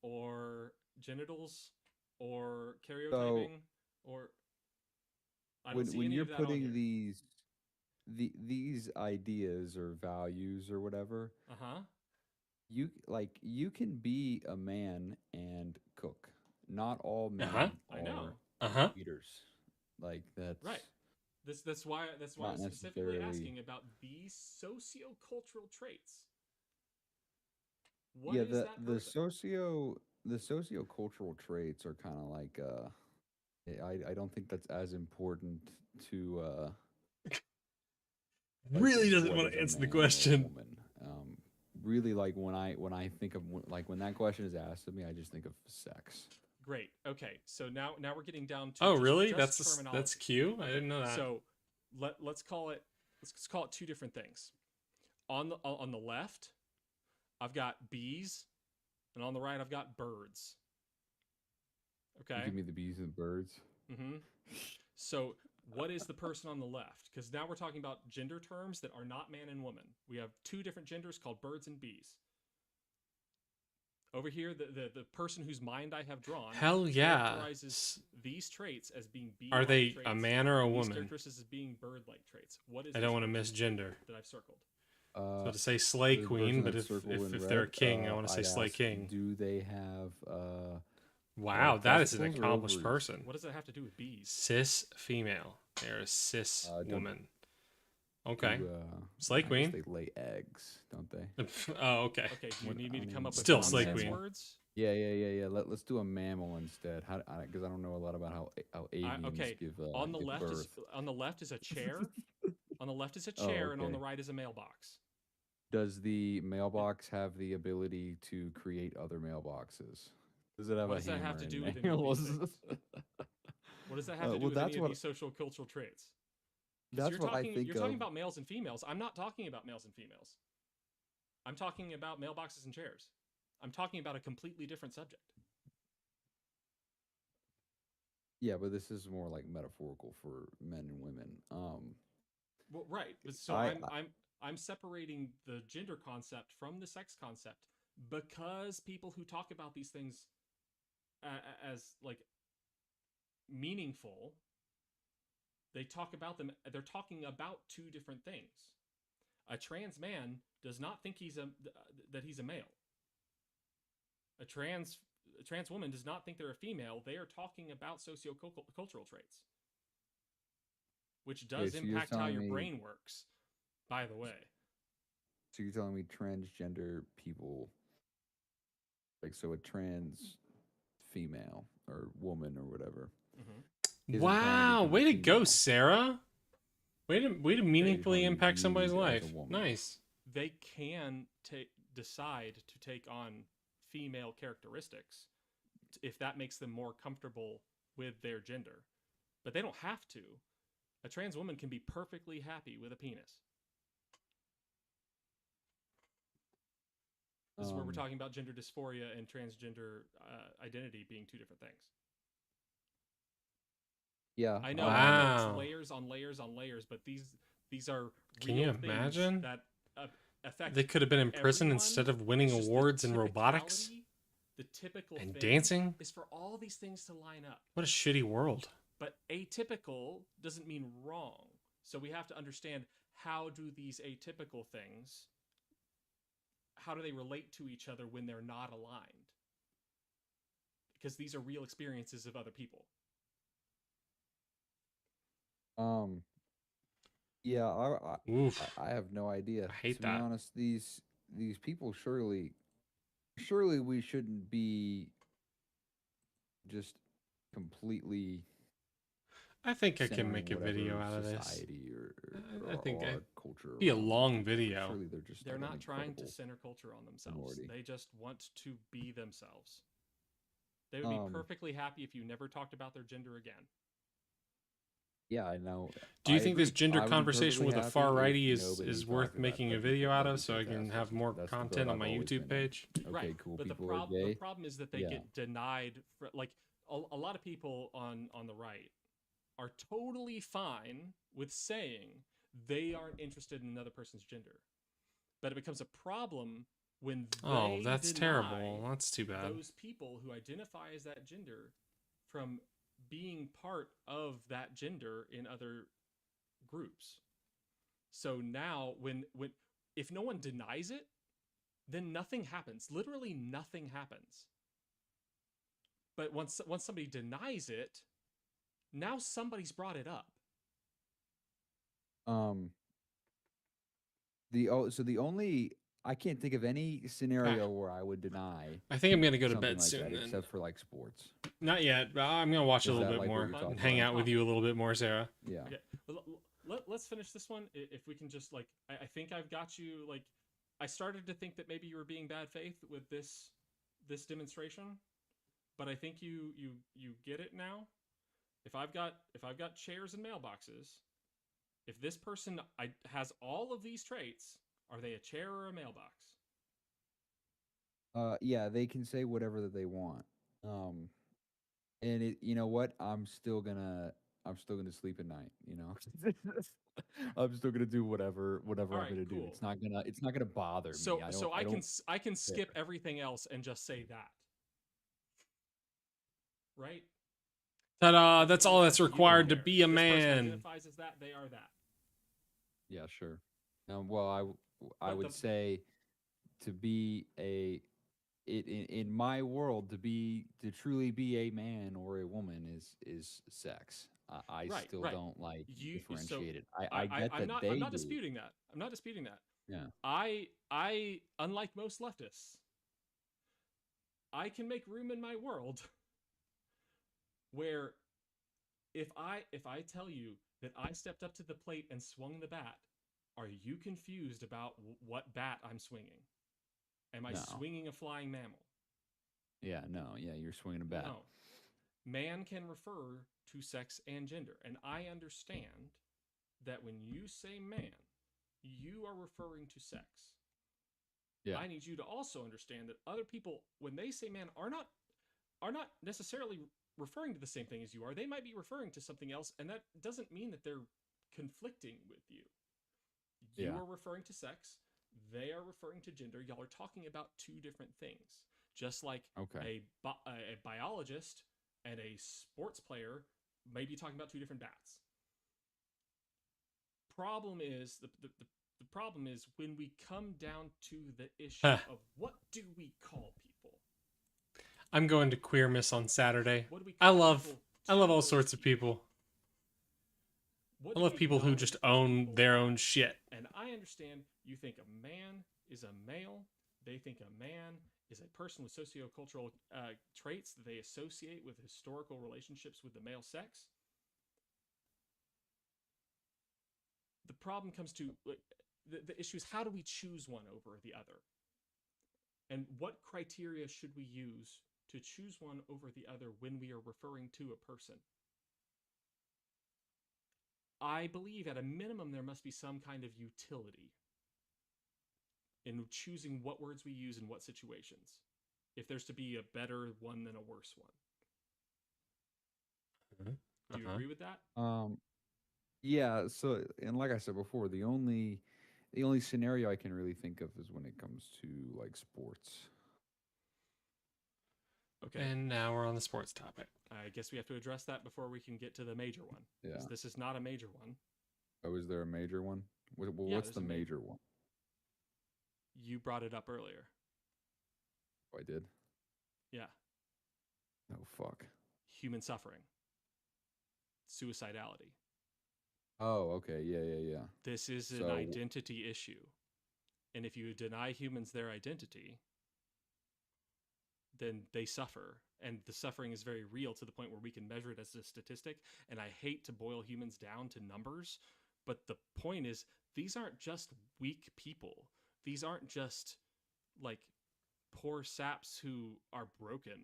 or genitals or karyotyping or I don't see When any you're of that on putting here. these ideas or values or whatever, Uh-huh. you can be a man and cook. Not all men Uh-huh. I know. are Uh-huh. eaters. Like that's Right. That's why I not was specifically necessarily. asking about these sociocultural traits. What Yeah, is that person? the sociocultural traits are kind of like I don't think that's as important to Really doesn't what want is to a answer the man or a question. woman. Really, like when I think of like when that question is asked of me, I just think of sex. Great. Okay. So now we're getting down to Oh, really? just That's terminology. cute. I didn't know that. So let's call it two different things. On the left, I've got bees, and on the right, I've got birds. You Okay. give me the bees and birds. Mm-hmm. So what is the person on the left? Because now we're talking about gender terms that are not man and woman. We have two different genders called birds and bees. Over here, the person whose mind I have drawn Hell yeah. characterizes these traits as being bee-like Are they traits, a man or a and these woman? characteristics as being bird-like traits. What is I this don't want to person misgender. that I've circled? So to say slay The queen, person but that's if circled in they're a red, king, I want to say I'd slay ask, king. do they have Wow, that is an testicles or accomplished ovaries? person. What does that have to do with bees? Cis female. They're a cis don't- woman. Okay. do, Slay I guess queen. they lay eggs, don't they? Oh, okay. Okay, do you What- need me I to don't come even- up with Still slay nonsense queen. words? Yeah. Let's do a mammal instead. How? Because I don't know a lot about how avians Okay, give on the give left birth. on the left is a chair. On the left is a Oh, chair, and on the okay. right is a mailbox. Does the mailbox have the ability to create other mailboxes? Does it have What a does that have hammer to and do with any of nails? these things? What does that have to do Well, with that's any of what these social cultural traits? Because that's what I think you're talking of. about males and females. I'm not talking about males and females. I'm talking about mailboxes and chairs. I'm talking about a completely different subject. Yeah, but this is more like metaphorical for men and women. Well, right. But so I I'm separating the gender concept from the sex concept because people who talk about these things as like meaningful, they talk about them. They're talking about two different things. A trans man does not think that he's a male. A trans woman does not think they're a female. They are talking about socio-cultural traits, which does so you're impact how telling your me- brain works, by the way. So you're telling me transgender people, like so a trans female or woman or whatever. Mm-hmm. isn't trying to Wow, become a way to go, female. Sarah. Way to trying meaningfully to be impact somebody's viewed as a life. woman. Nice. They can decide to take on female characteristics if that makes them more comfortable with their gender. But they don't have to. A trans woman can be perfectly happy with a penis. This is where we're talking about gender dysphoria and transgender identity being two different things. Yeah, I know Wow. it's layers on layers on layers, but these are Can real you things imagine? that affect They could have been in prison everyone. instead of winning It's just the awards in robotics typicality, the typical and thing dancing. is for all these things to line up. What a shitty world. But atypical doesn't mean wrong. So we have to understand, how do these atypical things, how do they relate to each other when they're not aligned? Because these are real experiences of other people. Yeah, Oof. I have no idea. I hate to that. be honest, these people surely we shouldn't be just completely I think I can centering make a video whatever out of this. society I think our it'd culture be a around these long people. video. Surely they're just They're like an not trying to incredible center culture on themselves. minority. They just want to be themselves. They would be perfectly happy if you never talked about their gender again. Yeah, I know. Do you I think this agree. gender I would be conversation with perfectly a far happy if righty nobody is worth talked about making a that. video out That'd of be so I can fantastic. have more That's the content boat on my I've always YouTube been in. page? Okay, Right. cool. But People are the gay. problem is that they Yeah. get denied. Like a lot of people on the right are totally fine with saying they aren't interested in another person's gender, but it becomes a problem when Oh, they that's deny terrible. That's too bad. those people who identify as that gender from being part of that gender in other groups. So now when if no one denies it, then nothing happens. Literally nothing happens. But once somebody denies it, now somebody's brought it up. So the only I can't think of any scenario where I would deny I think I'm gonna go to something bed like soon that, then. except for like sports. Not yet, but I'm gonna watch a Is little that bit like what more you're Fun- talking and hang about? out with you a little bit more, Sarah. Yeah. Okay, let's finish this one. If we can just like, I think I've got you. Like, I started to think that maybe you were being bad faith with this demonstration, but I think you get it now. If I've got chairs and mailboxes, if this person has all of these traits, are they a chair or a mailbox? Yeah, they can say whatever that they want. And you know what? I'm still gonna sleep at night. You know, I'm still gonna do whatever All I'm right, gonna do. cool. It's not gonna bother me. So I don't I can care. skip everything else and just say that, right? Ta-da! Because That's all that's you don't required to care. be a If this person man. identifies as that, they are that. Yeah, sure. Well, I But would say to be a it in my world to truly be a man or a woman is sex. I right, still right. don't like You so differentiate it. I get I'm that not they do. disputing that. I'm not disputing that. Yeah. I unlike most leftists, I can make room in my world where if I tell you that I stepped up to the plate and swung the bat, are you confused about what bat I'm swinging? Am I No. swinging a flying mammal? Yeah. No. Yeah. You're swinging a bat. No. Man can refer to sex and gender, and I understand that when you say man, you are referring to sex. Yeah. I need you to also understand that other people, when they say man, are not necessarily referring to the same thing as you are. They might be referring to something else, and that doesn't mean that they're conflicting with you. You Yeah. are referring to sex, they are referring to gender. Y'all are talking about two different things. Just like Okay. a biologist and a sports player may be talking about two different bats. Problem is the problem is when we come down to the issue of what do we call people? I'm going to Queer Miss on Saturday. What do we I call love people all to sorts of people. What I do love we people who know just as own people? their own shit. And I understand you think a man is a male. They think a man is a person with sociocultural traits that they associate with historical relationships with the male sex. The problem comes to the issue is how do we choose one over the other? And what criteria should we use to choose one over the other when we are referring to a person? I believe at a minimum there must be some kind of utility in choosing what words we use in what situations, if there's to be a better one than a worse one. Do you agree with that? Yeah. So, and like I said before, the only scenario I can really think of is when it comes to like sports. Okay. And now we're on the sports topic. I guess we have to address that before we can get to the major one. Yeah. This is not a major one. Oh, is there a major one? Well, what's the major one? You brought it up earlier. Oh, I did. Yeah. Oh, fuck. Human suffering. Suicidality. Oh, okay. Yeah. This is an identity issue. And if you deny humans their identity, then they suffer. And the suffering is very real to the point where we can measure it as a statistic. And I hate to boil humans down to numbers, but the point is, these aren't just weak people. These aren't just like poor saps who are broken.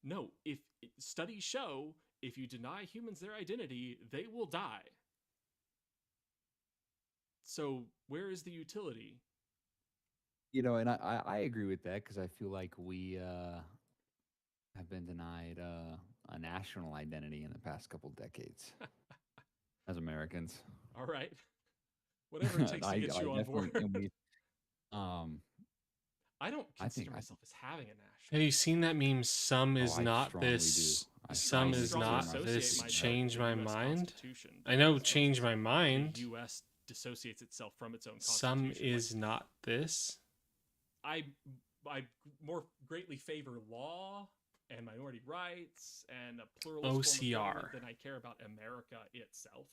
No, if studies show if you deny humans their identity, they will die. So where is the utility? You know, and I agree with that because I feel like we have been denied a national identity in the past couple decades as Americans. All right. Whatever it takes to get you on board. I don't consider myself as having a national. Have you seen that meme? Some is not this. Some I is not this. Change my mind. I know. Change my mind. The U.S. dissociates itself from its own Some constitution. is not this. I more greatly favor law and minority rights and a pluralist form of government than I care about America itself.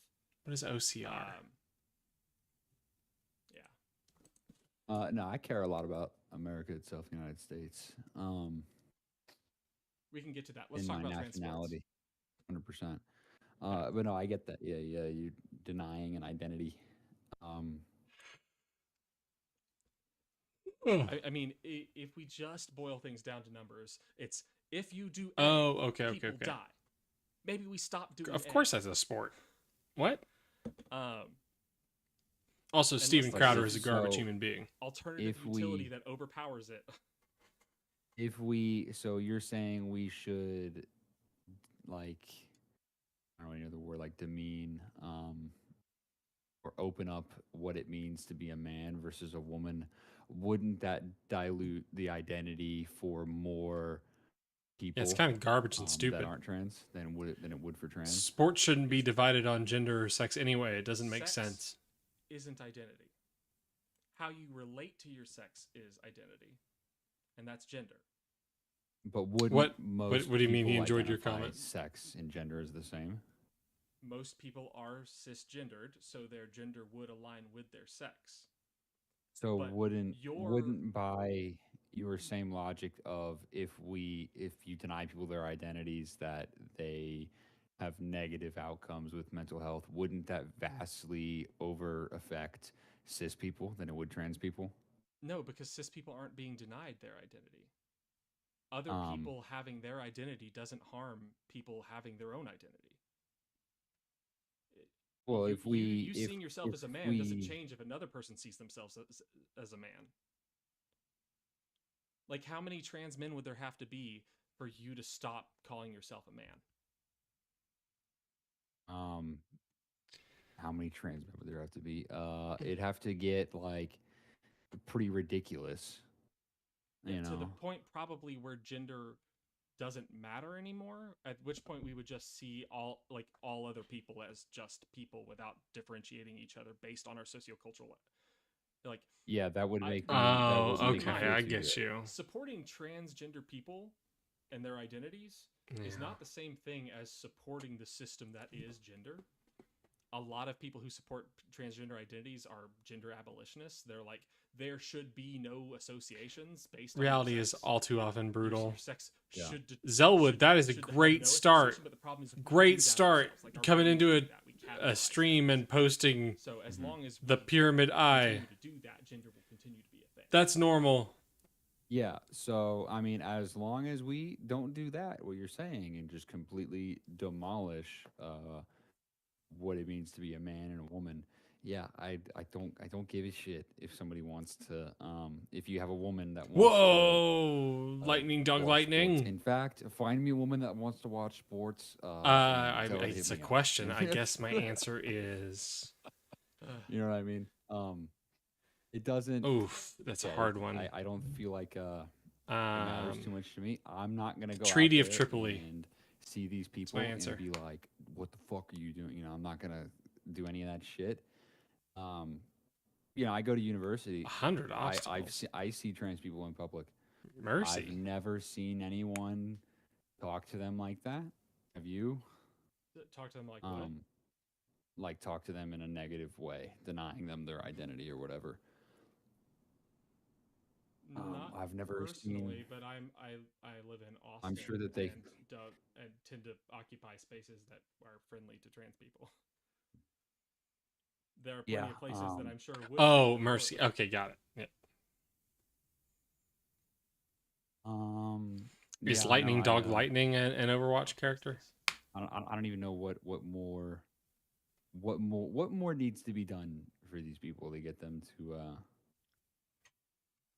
What is OCR? Yeah. No, I care a lot about America itself, the United States, We can get to that. Let's and talk my about trans sports. nationality, 100%. Okay. But no, I get that. Yeah, yeah, you're denying an identity. Um, I mean, if we just boil things down to numbers, it's if you do A, Oh, okay, okay, people okay. die. Maybe we stop doing Of A. course, that's a sport. What? Um, Also, unless Steven there's like Crowder if is a garbage so, human being. alternative if utility we that overpowers it. if we so you're saying we should like I don't know the word like demean or open up what it means to be a man versus a woman, wouldn't that dilute the identity for more Yeah, it's people kind of garbage and that stupid. aren't trans than it would for trans? Sport shouldn't be divided on gender or sex anyway. It doesn't make Sex sense. isn't identity. How you relate to your sex is identity, and that's gender. But wouldn't What? most What do you mean? He people enjoyed your identify comment. sex and gender as the same? Most people are cisgendered, so their gender would align with their sex. So But your wouldn't by your same logic of if you deny people their identities that they have negative outcomes with mental health, wouldn't that vastly over affect cis people than it would trans people? no, because cis people aren't being denied their identity. Other Um, people having their identity doesn't harm people having their own identity. well, You seeing yourself if as a man doesn't we change if another person sees themselves as a man. Like, how many trans men would there have to be for you to stop calling yourself a man? um how many trans men would there have to be? It'd have to get like pretty ridiculous, Yeah, you to the know. point probably where gender doesn't matter anymore, at which point we would just see all other people as just people without differentiating each other based on our sociocultural, like, Yeah, I that Oh, would keep make in me okay. mind, feel I too get good. you. supporting transgender people and their identities is Yeah. not the same thing as supporting the system that is gender. A lot of people who support transgender identities are gender abolitionists. They're like, there should be no associations based on your Reality is sex. all too often brutal. Your sex Yeah. Zelwood, that is a should have great no start. association, but the problem is we do Great that start. ourselves. Like, our Coming brains into do that. We a categorize stream things. and posting So as Mhm. long as the we pyramid eye. continue to do that, gender will continue to be a thing. That's normal. Yeah, so I mean, as long as we don't do that, what you're saying, and just completely demolish what it means to be a man and a woman, yeah, I don't give a shit if somebody wants to, if you have a woman that wants to Whoa! Lightning dog watch sports. lightning. In fact, find me a woman that wants to watch sports, and tell her to hit It's a me up. question. I guess my answer is. You know what I mean? It doesn't. Oof, that's a Yeah, hard one. I don't feel like it matters too Um, much to me. I'm not gonna go out Treaty of there Tripoli. and see these That's my people and answer. be like, "What the fuck are you doing?" You know, I'm not gonna do any of that shit. Um, you know, I go to university. 100 obstacles. I see trans people in public. I've Mercy. never seen anyone talk to them like that. Have you? Talk to them like what? Like talk to them in a negative way, denying them their identity or whatever. Not I've never seen. personally, but I live in I'm Austin sure that they. and tend to occupy spaces that are friendly to trans people. There are plenty Yeah. of places that I'm sure would. Oh, mercy. Okay, got it. Yeah. Um. Is Yeah. No. lightning dog lightning an Overwatch character? I don't even know what more needs to be done for these people to get them to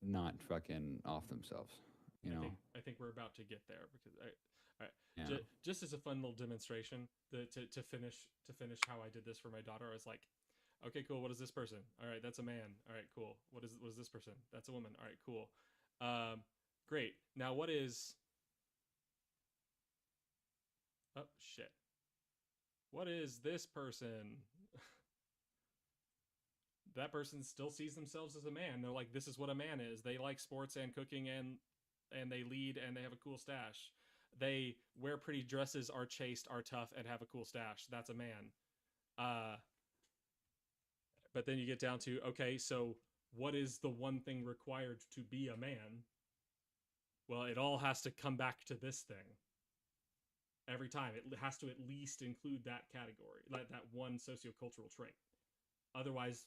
not fucking off themselves. You know. I think we're about to get there because all right, Yeah. just as a fun little demonstration, to finish how I did this for my daughter, I was like, okay, cool. What is this person? All right, that's a man. All right, cool. What is this person? That's a woman. All right, cool. Great. Now what is? Oh shit. What is this person? That person still sees themselves as a man. They're like, this is what a man is. They like sports and cooking and they lead and they have a cool stash. They wear pretty dresses, are chaste, are tough, and have a cool stash. That's a man. But then you get down to, okay, so what is the one thing required to be a man? Well, it all has to come back to this thing. Every time it has to at least include that category, like that one sociocultural trait. Otherwise,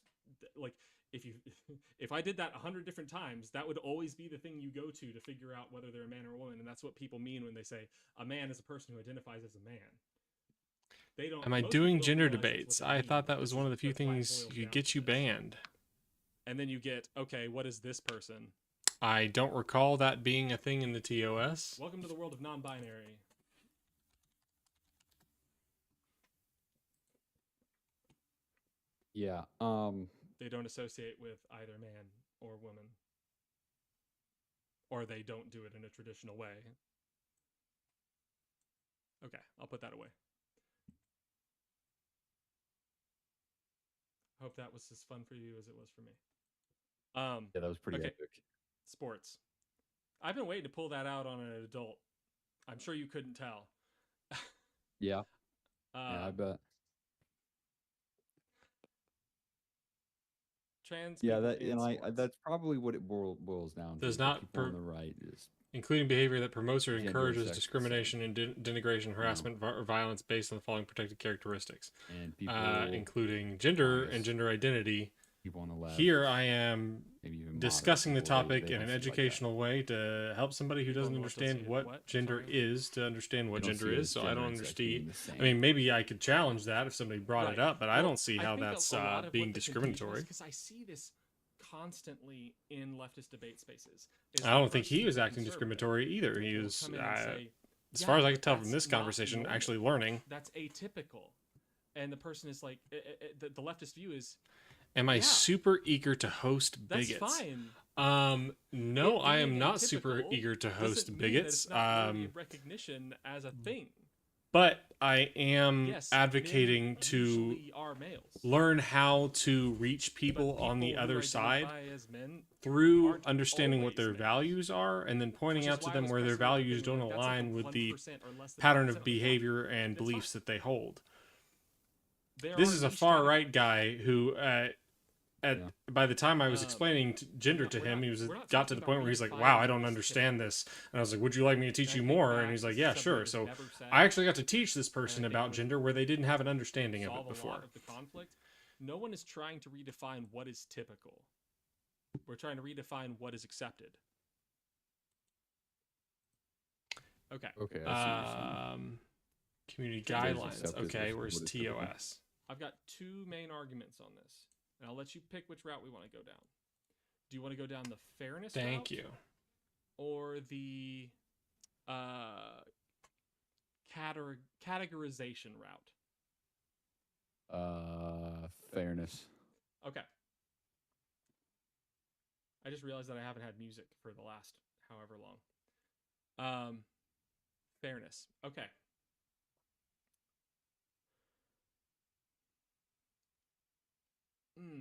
like if I did that 100 different times, that would always be the thing you go to figure out whether they're a man or a woman. And that's what people mean when they say a man is a person who identifies as a man. They don't. Am I most doing people don't gender realize that's what debates? they I mean. thought that was This one of is the few the fight things boils you down get to you this. banned. And then you get, okay, what is this person? I don't recall that being a thing in the TOS. Welcome to the world of non-binary. Yeah. They don't associate with either man or woman. Or they don't do it in a traditional way. Okay, I'll put that away. Hope that was as fun for you as it was for me. Yeah, that was pretty okay. epic. Sports. I've been waiting to pull that out on an adult. I'm sure you couldn't tell. Yeah. Yeah, I bet. Trans Yeah, people that in and sports. that's probably what it boils down to. Does The not people on the right is including behavior that promotes or Gender encourages sex, discrimination and denigration, harassment, or violence based on the following protected characteristics, and people including gender bias. and gender identity. People on the left. Here I am maybe even discussing the moderate people, topic they in don't an see it like that. educational way to help somebody who doesn't Don't understand associate what gender Sorry? is to understand what They don't gender see it is. as So I gender don't and sex being understand. the same. I mean, maybe I could challenge that if somebody brought it Right. up, but I Well, don't see how think that's a lot of being what the confusion is, discriminatory. because I see this constantly in leftist debate spaces. is I the don't think he person was who's acting conservative discriminatory either. He will was, come in and say, as "Yeah, far as I could tell from that's this not conversation, normal. actually learning. That's atypical." And the person is like, the leftist view is, Am I yeah, super eager to host that's bigots? fine. No, It I am being not super atypical eager to doesn't host mean that bigots. it's not worthy of recognition as a thing. But I am Yes, advocating men to usually are males. learn how to reach But people on the who other side identify as men through aren't understanding what always their males. values are and then pointing Which is out to why I them was where their pressing on the values thing, don't like, that's like align a with the 1% or less than pattern 1% of of the behavior flock. and It's beliefs fine. that they hold. There This are is a niche far right categories. guy who by the time I was Um, explaining gender to we're him, not- he was we're not got to talking the about point where he's like, redefining "Wow, I what don't is understand typical. this." And I was like, "Would you like me to teach And you I think more?" back, And he's this like, is "Yeah, something sure." that is So never said, I actually got to teach this and person I think about would gender where they didn't have an understanding of solve it a before. lot of the conflict. No one is trying to redefine what is typical. We're trying to redefine what is accepted. Okay. Okay, I see what you're saying. Community What is guidelines. accepted Okay, is where's what is typical. TOS? I've got two main arguments on this, and I'll let you pick which route we want to go down. Do you want to go down the fairness route? Thank you. Or the categorization route? Fairness. Okay. I just realized that I haven't had music for the last however long. Fairness. Okay.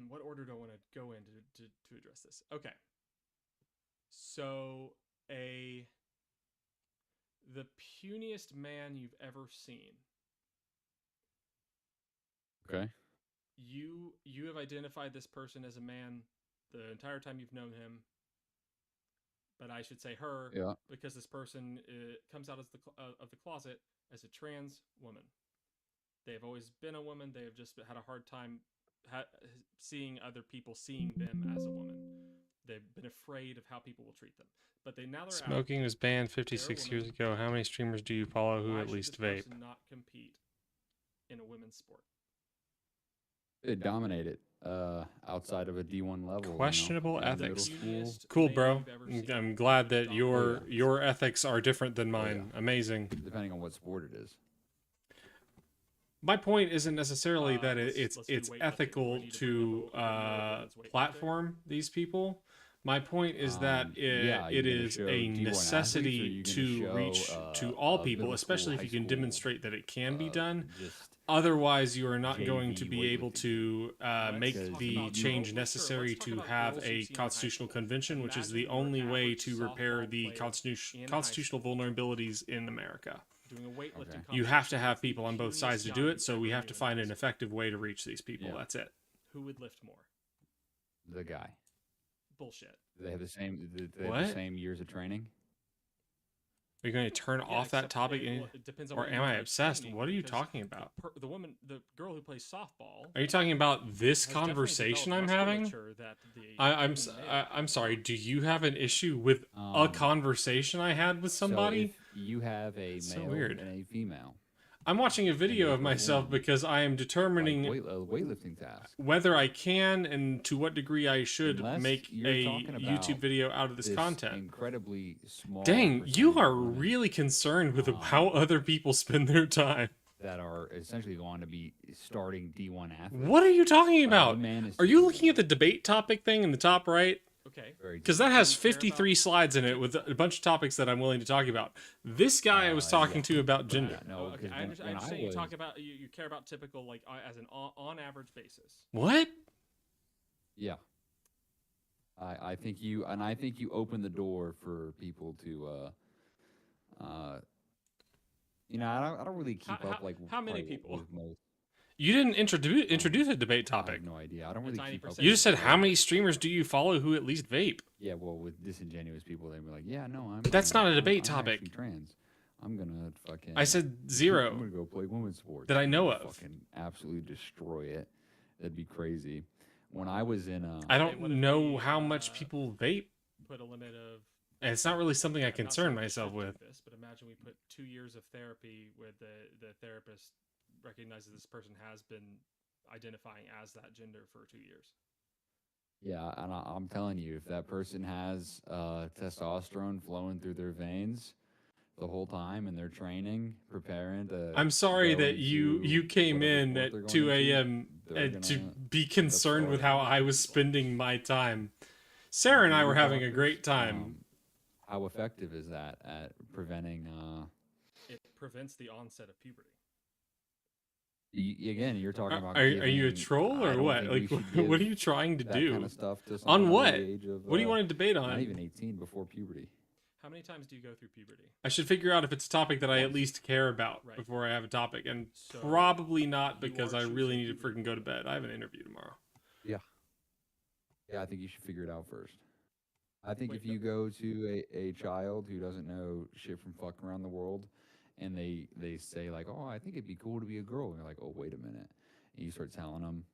What order do I want to go in to address this? Okay. So the puniest man you've ever seen. Okay. You have identified this person as a man the entire time you've known him, but I should say her, Yeah. because this person comes out as of the closet as a trans woman. They've always been a woman. They have just had a hard time seeing other people seeing them as a woman. They've been afraid of how people will treat them. But they're Smoking was banned 56 They're a years ago. How many streamers do you follow who Why at should least this vape? person not compete in a women's sport? It dominated outside of a D1 level. Questionable you know, in ethics. middle school. Puniest Cool, man bro. you've ever seen. I'm glad that Dominate. your ethics are different than Oh, mine. yeah. Amazing. Depending on what sport it is. My point isn't necessarily that let's it's do weightlifting. ethical We need to to bring up a women's weightlifting. platform these people. My point is that yeah, it you're gonna is show a D1 athletes, or necessity you're gonna to show, reach to all a people, middle especially school, if you high can school, demonstrate that it can be done. Just Otherwise, you are not going to JV be able weightlifting. to make talk the about change girls. necessary Let's talk to about have girls a you've seen in high constitutional school. convention, which is the Imagine you're only an way average to repair softball the player in high constitutional school. vulnerabilities in America. Doing a weightlifting Okay. You have to competition have against the people on both puniest sides to guy do you've it, so ever we have seen to in find high an school. effective way to reach these people. Yeah. That's it. Who would lift more? the guy. bullshit. Do they have the same? Do they have What? the same years of training? Are you going to turn Yeah, off that except topic? it depends on Or what you am mean I by obsessed? training, What are you because talking about? the girl who plays softball Are you talking about this has definitely conversation I'm developed having? musculature that the male I'm sorry. cannot. Do you have an issue with a conversation I had with So somebody? if you have a That's so male weird. and a female, I'm watching a video they of myself perform because I am like determining weightlifting task, whether I can and to what degree I should unless make you're a talking about YouTube video out of this content. incredibly small. Dang, you percentage are of women really concerned with how other people spend their time. that are essentially going to be starting D1 athletes. What are you talking about? One man is Are you too looking at the debate topic thing in the top right? Okay. very Because that different. has Do you care 53 slides in it with a bunch of topics that I'm willing to talk about. This guy I was talking yeah. to about gender. No, Oh, okay, because I understand when you was- talk about you care about typical like as an on average basis. What? Yeah. I think you open the door for people to I don't really keep How- up like how many probably people? with most. You didn't introduce a debate I topic. have no idea. I don't A really tiny keep up. percentage. You with just said it. how many streamers do you follow who at least vape? Yeah, well, with disingenuous people, they were like, "Yeah, no, I'm." That's not a debate I'm topic. actually trans. I'm gonna fucking. I said I'm 0 gonna go play women's sports. that I know I'm gonna of. Fucking absolutely destroy it. That'd be crazy. When I was in, I what don't if know we, how much people vape. Put a limit of. And it's not really something I I'm not concern saying we myself should do with. this, but imagine we put 2 years of therapy where the therapist recognizes this person has been identifying as that gender for 2 years. Yeah, and I'm telling you, if that person has testosterone flowing through their veins the whole time and they're training, preparing to. I'm sorry go that you into came whatever in sport they're at going 2 into, a.m. they're to gonna- be concerned with how I was spending my time. Sarah and I were having a great time. How effective is that at preventing? It prevents the onset of puberty. Again, you're talking about. Are you a giving- troll I or don't what? think we Like, should what are give you trying to that do? kind of stuff to On someone under what? the age of, What do you want to debate Not on? even 18 before puberty. How many times do you go through puberty? I should figure out if it's a topic that I at least care about Right. before I have a topic, and So, probably not you because are I really choosing need to puberty. freaking go to bed. I have an interview tomorrow. Yeah, I think you should figure it out first. I think Wait, if you go to a child who doesn't know shit from fucking around the world, and they say like, "Oh, I think it'd be cool to be a girl," and you're like, "Oh, wait a minute," and you start telling them,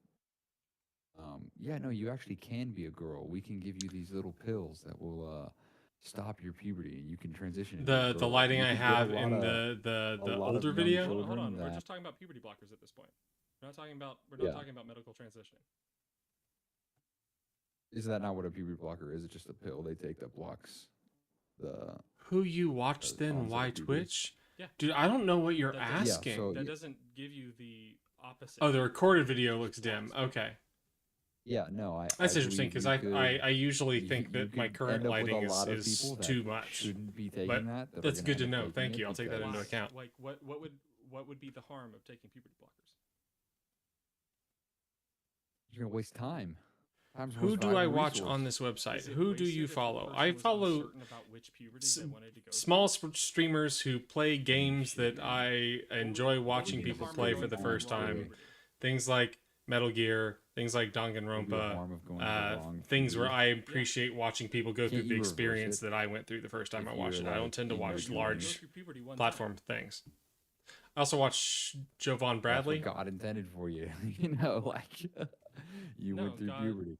"Yeah, no, you actually can be a girl. We can give you these little pills that will stop your puberty, and you can transition." into a The girl." lighting You I could get have a in lot of- the lot of older young video. Hold on, children We're that- just talking about puberty blockers at this point. We're not talking about medical transitioning. Is that not what a puberty blocker is? It's just a pill they take that blocks the. Who you watch the then? onset Why of puberty. Twitch? Yeah. Dude, I don't know what you're That doesn't- asking. Yeah, so- That yeah. doesn't give you the opposite. Oh, the recorded video looks dim. Okay, Yeah, no, I. that's I interesting believe because you could- I usually you- think you that my could current end up with a lighting lot of is people that too much. shouldn't be taking But that. That are that's gonna good to end up know. taking Thank it you. I'll take that into because- account. Like what would be the harm of taking puberty blockers? You're gonna waste time. Time's the Who most do I valuable watch resource. on this website? Is it Who do wasted you if the follow? person I was follow uncertain about which puberty they wanted to go through? small streamers who play games that I enjoy What would watching be the people harm of play going for the through first long time. puberty? Things like Metal Gear, things like What would be the Danganronpa, harm of going through a long things where puberty? I appreciate watching people go through Can't the you reverse experience it? that I went through the first time If I watched it. you're, I don't like, tend to in your watch doing- Go large through puberty one time. platform things. I also watch Jovan Bradley. That's what God intended for you. You know, like you No, went through God- puberty.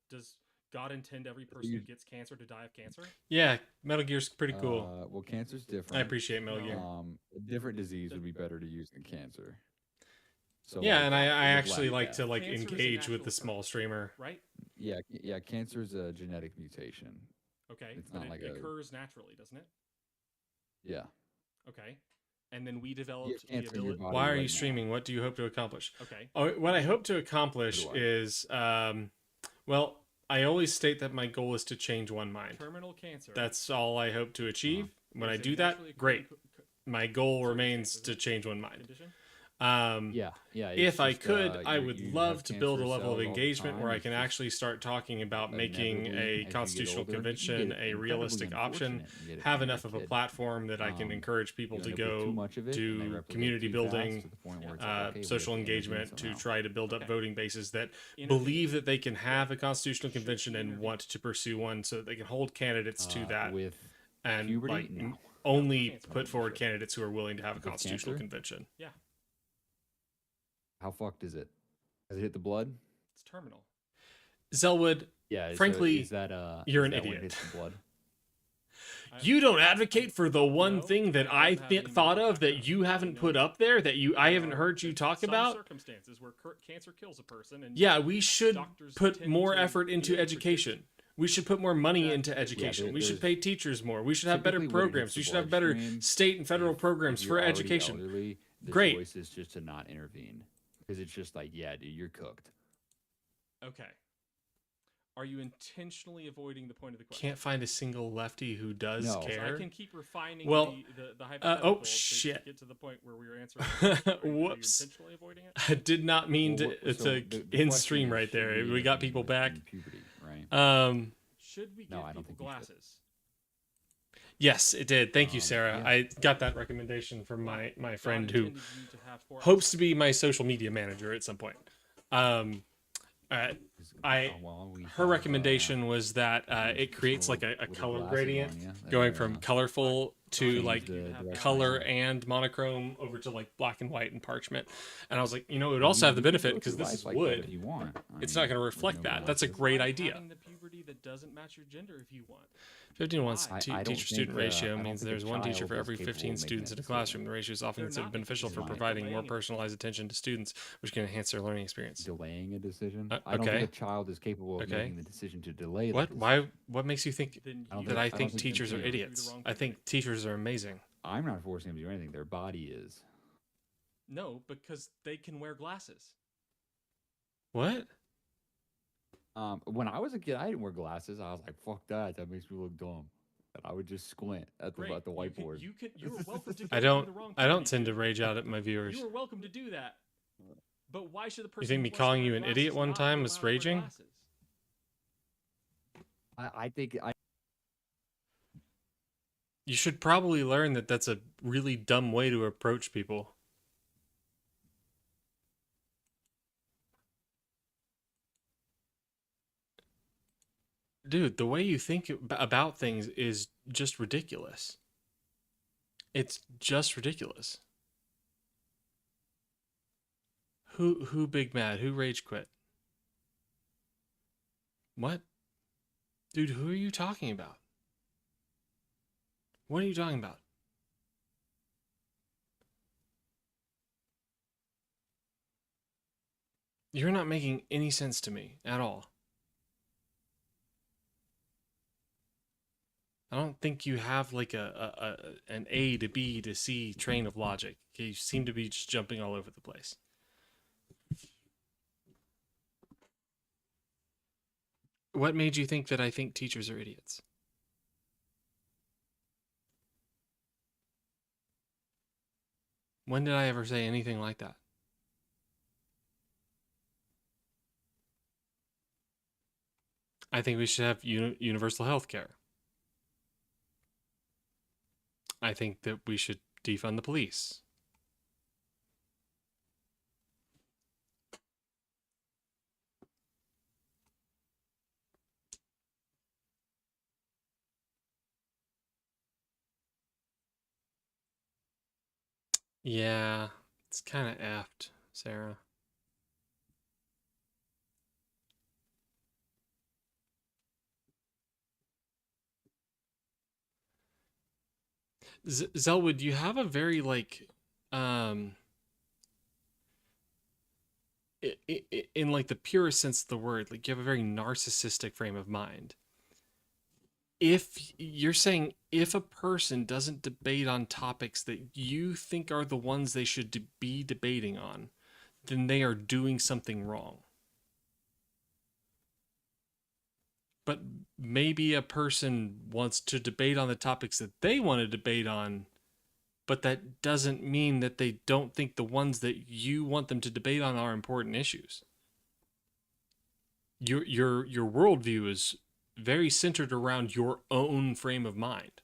Does God intend every person you- who gets cancer to die of cancer? Yeah, Metal Gear's pretty cool. Well, cancer's different. I appreciate Metal Gear. A different disease would be better to use than cancer. So Yeah, like, and I the actually Black like to Death. like Cancer is a engage with natural the small streamer. Right? Yeah, cancer's a genetic mutation. Okay. It's but not it like a- occurs naturally, doesn't it? Yeah. Okay. And then we developed the cancer in your ability. body Why are right you now. streaming? What do you hope to accomplish? Okay. Oh, what I hope to accomplish So do I. is, well, I always state that my goal is to change one mind. Terminal cancer. That's all I hope to achieve. When I is a do naturally that, great. occurring My goal circumstance, remains isn't to it? change one mind. condition. Yeah, yeah. If I could, I would love to build a level of engagement where I can actually start talking about making a constitutional convention a realistic option, have enough of a platform that I can encourage people to go do community building, social engagement to try to build up voting bases that believe that they can have a constitutional convention and want to pursue one so that they can hold candidates to that and like only put forward candidates who are willing to have a constitutional convention. Yeah, How fucked is it? Has it hit the blood? it's terminal. Zelwood, Yeah. frankly, is that you're is an that when it idiot. hits the blood? You don't advocate for the one No, thing that I I don't have any thought medical of that background. you I haven't know put that up there that I haven't there heard you are talk some about. circumstances where cancer kills a person, and Yeah, we should doctors put tend more to effort into give education. We should put more money that- into Yeah, education. We should there's- pay teachers more. We should have better typically when it programs. hits We the should have better bloodstream, state and federal if programs you're for already education. elderly, the Great. choice is just to not intervene because it's just like, yeah, dude, you're cooked. okay. Are you intentionally avoiding the point of the question? Can't find a single lefty who does No. care. I can keep refining Well, the hypothetical shit. to get to the point where we were answering. the question. Are you Whoops. intentionally avoiding it? I did not mean Well, to so to the in question stream is, right should there. we We got intervene people with- back. in puberty, right? Should we give No, I don't people think we should. glasses? Yes, it did. Thank you, Sarah. yeah. I got that recommendation from my friend God who intended you to have 4 hopes eyesight. to be my social media manager at some point. Her recommendation was that it creates like a color gradient going from colorful to like color and monochrome over to like black and white and parchment. And I was like, it would also have the benefit because this is wood. You want. It's not going to reflect that. That's a great idea. Having the puberty that doesn't match your gender if you want. 15 to 1 I don't teacher-student think, ratio I don't means think a there's one teacher child for is every capable of 15 making students in that a classroom. The ratio is often They're considered not beneficial for making a providing more decision. personalized attention to students, which can enhance their learning experience. Delaying a decision. Uh, I don't okay. think a child is capable of Okay. making the decision to delay. What? The Why? What makes you think Then I don't you that I I don't think think teachers are they're idiots? wrong I think puberty. teachers are amazing. I'm not forcing them to do anything. Their body is. No, because they can wear glasses. What? When I was a kid, I didn't wear glasses. I was like, "Fuck that! That makes me look dumb." And I would just squint at the Great. whiteboard. You're welcome to. I go don't. through the wrong I don't puberty tend to period. rage out at my viewers. You are welcome to do that. But why should the person? You think who me wants to calling wear you an idiot glasses one not be time was allowed to wear raging? glasses? I think I. You should probably learn that that's a really dumb way to approach people. Dude, the way you think about things is just ridiculous. It's just ridiculous. Who big mad? Who rage quit? What? Dude, who are you talking about? What are you talking about? You're not making any sense to me at all. I don't think you have like an A to B to C train of logic. You seem to be just jumping all over the place. What made you think that I think teachers are idiots? When did I ever say anything like that? I think we should have universal health care. I think that we should defund the police. Yeah, it's kind of effed, Sarah. Zelwood, you have a very like in like the purest sense of the word, like you have a very narcissistic frame of mind. If you're saying if a person doesn't debate on topics that you think are the ones they should be debating on, then they are doing something wrong. But maybe a person wants to debate on the topics that they want to debate on but that doesn't mean that they don't think the ones that you want them to debate on are important issues. Your worldview is very centered around your own frame of mind.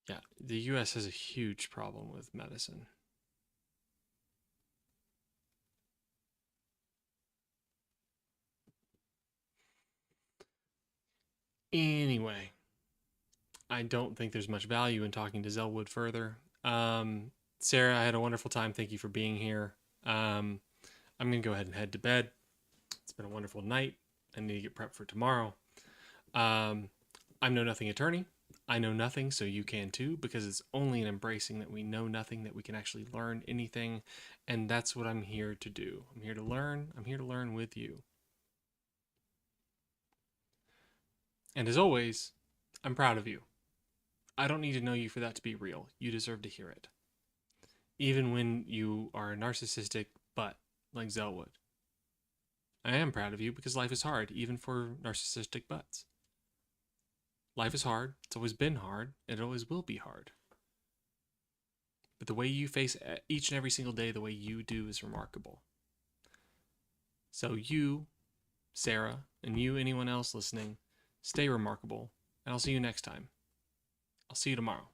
Yeah, the US has a huge problem with medicine. Anyway, I don't think there's much value in talking to Zelwood further. Sarah, I had a wonderful time. Thank you for being here. I'm going to go ahead and head to bed. It's been a wonderful night. I need to get prepped for tomorrow. I'm Know Nothing Attorney. I know nothing, so you can too, because it's only in embracing that we know nothing that we can actually learn anything. And that's what I'm here to do. I'm here to learn. I'm here to learn with you. And as always, I'm proud of you. I don't need to know you for that to be real. You deserve to hear it. Even when you are a narcissistic butt like Zelwood. I am proud of you because life is hard, even for narcissistic butts. Life is hard. It's always been hard. It always will be hard. But the way you face each and every single day, the way you do, is remarkable. So you, Sarah, and you, anyone else listening, stay remarkable. And I'll see you next time. I'll see you tomorrow.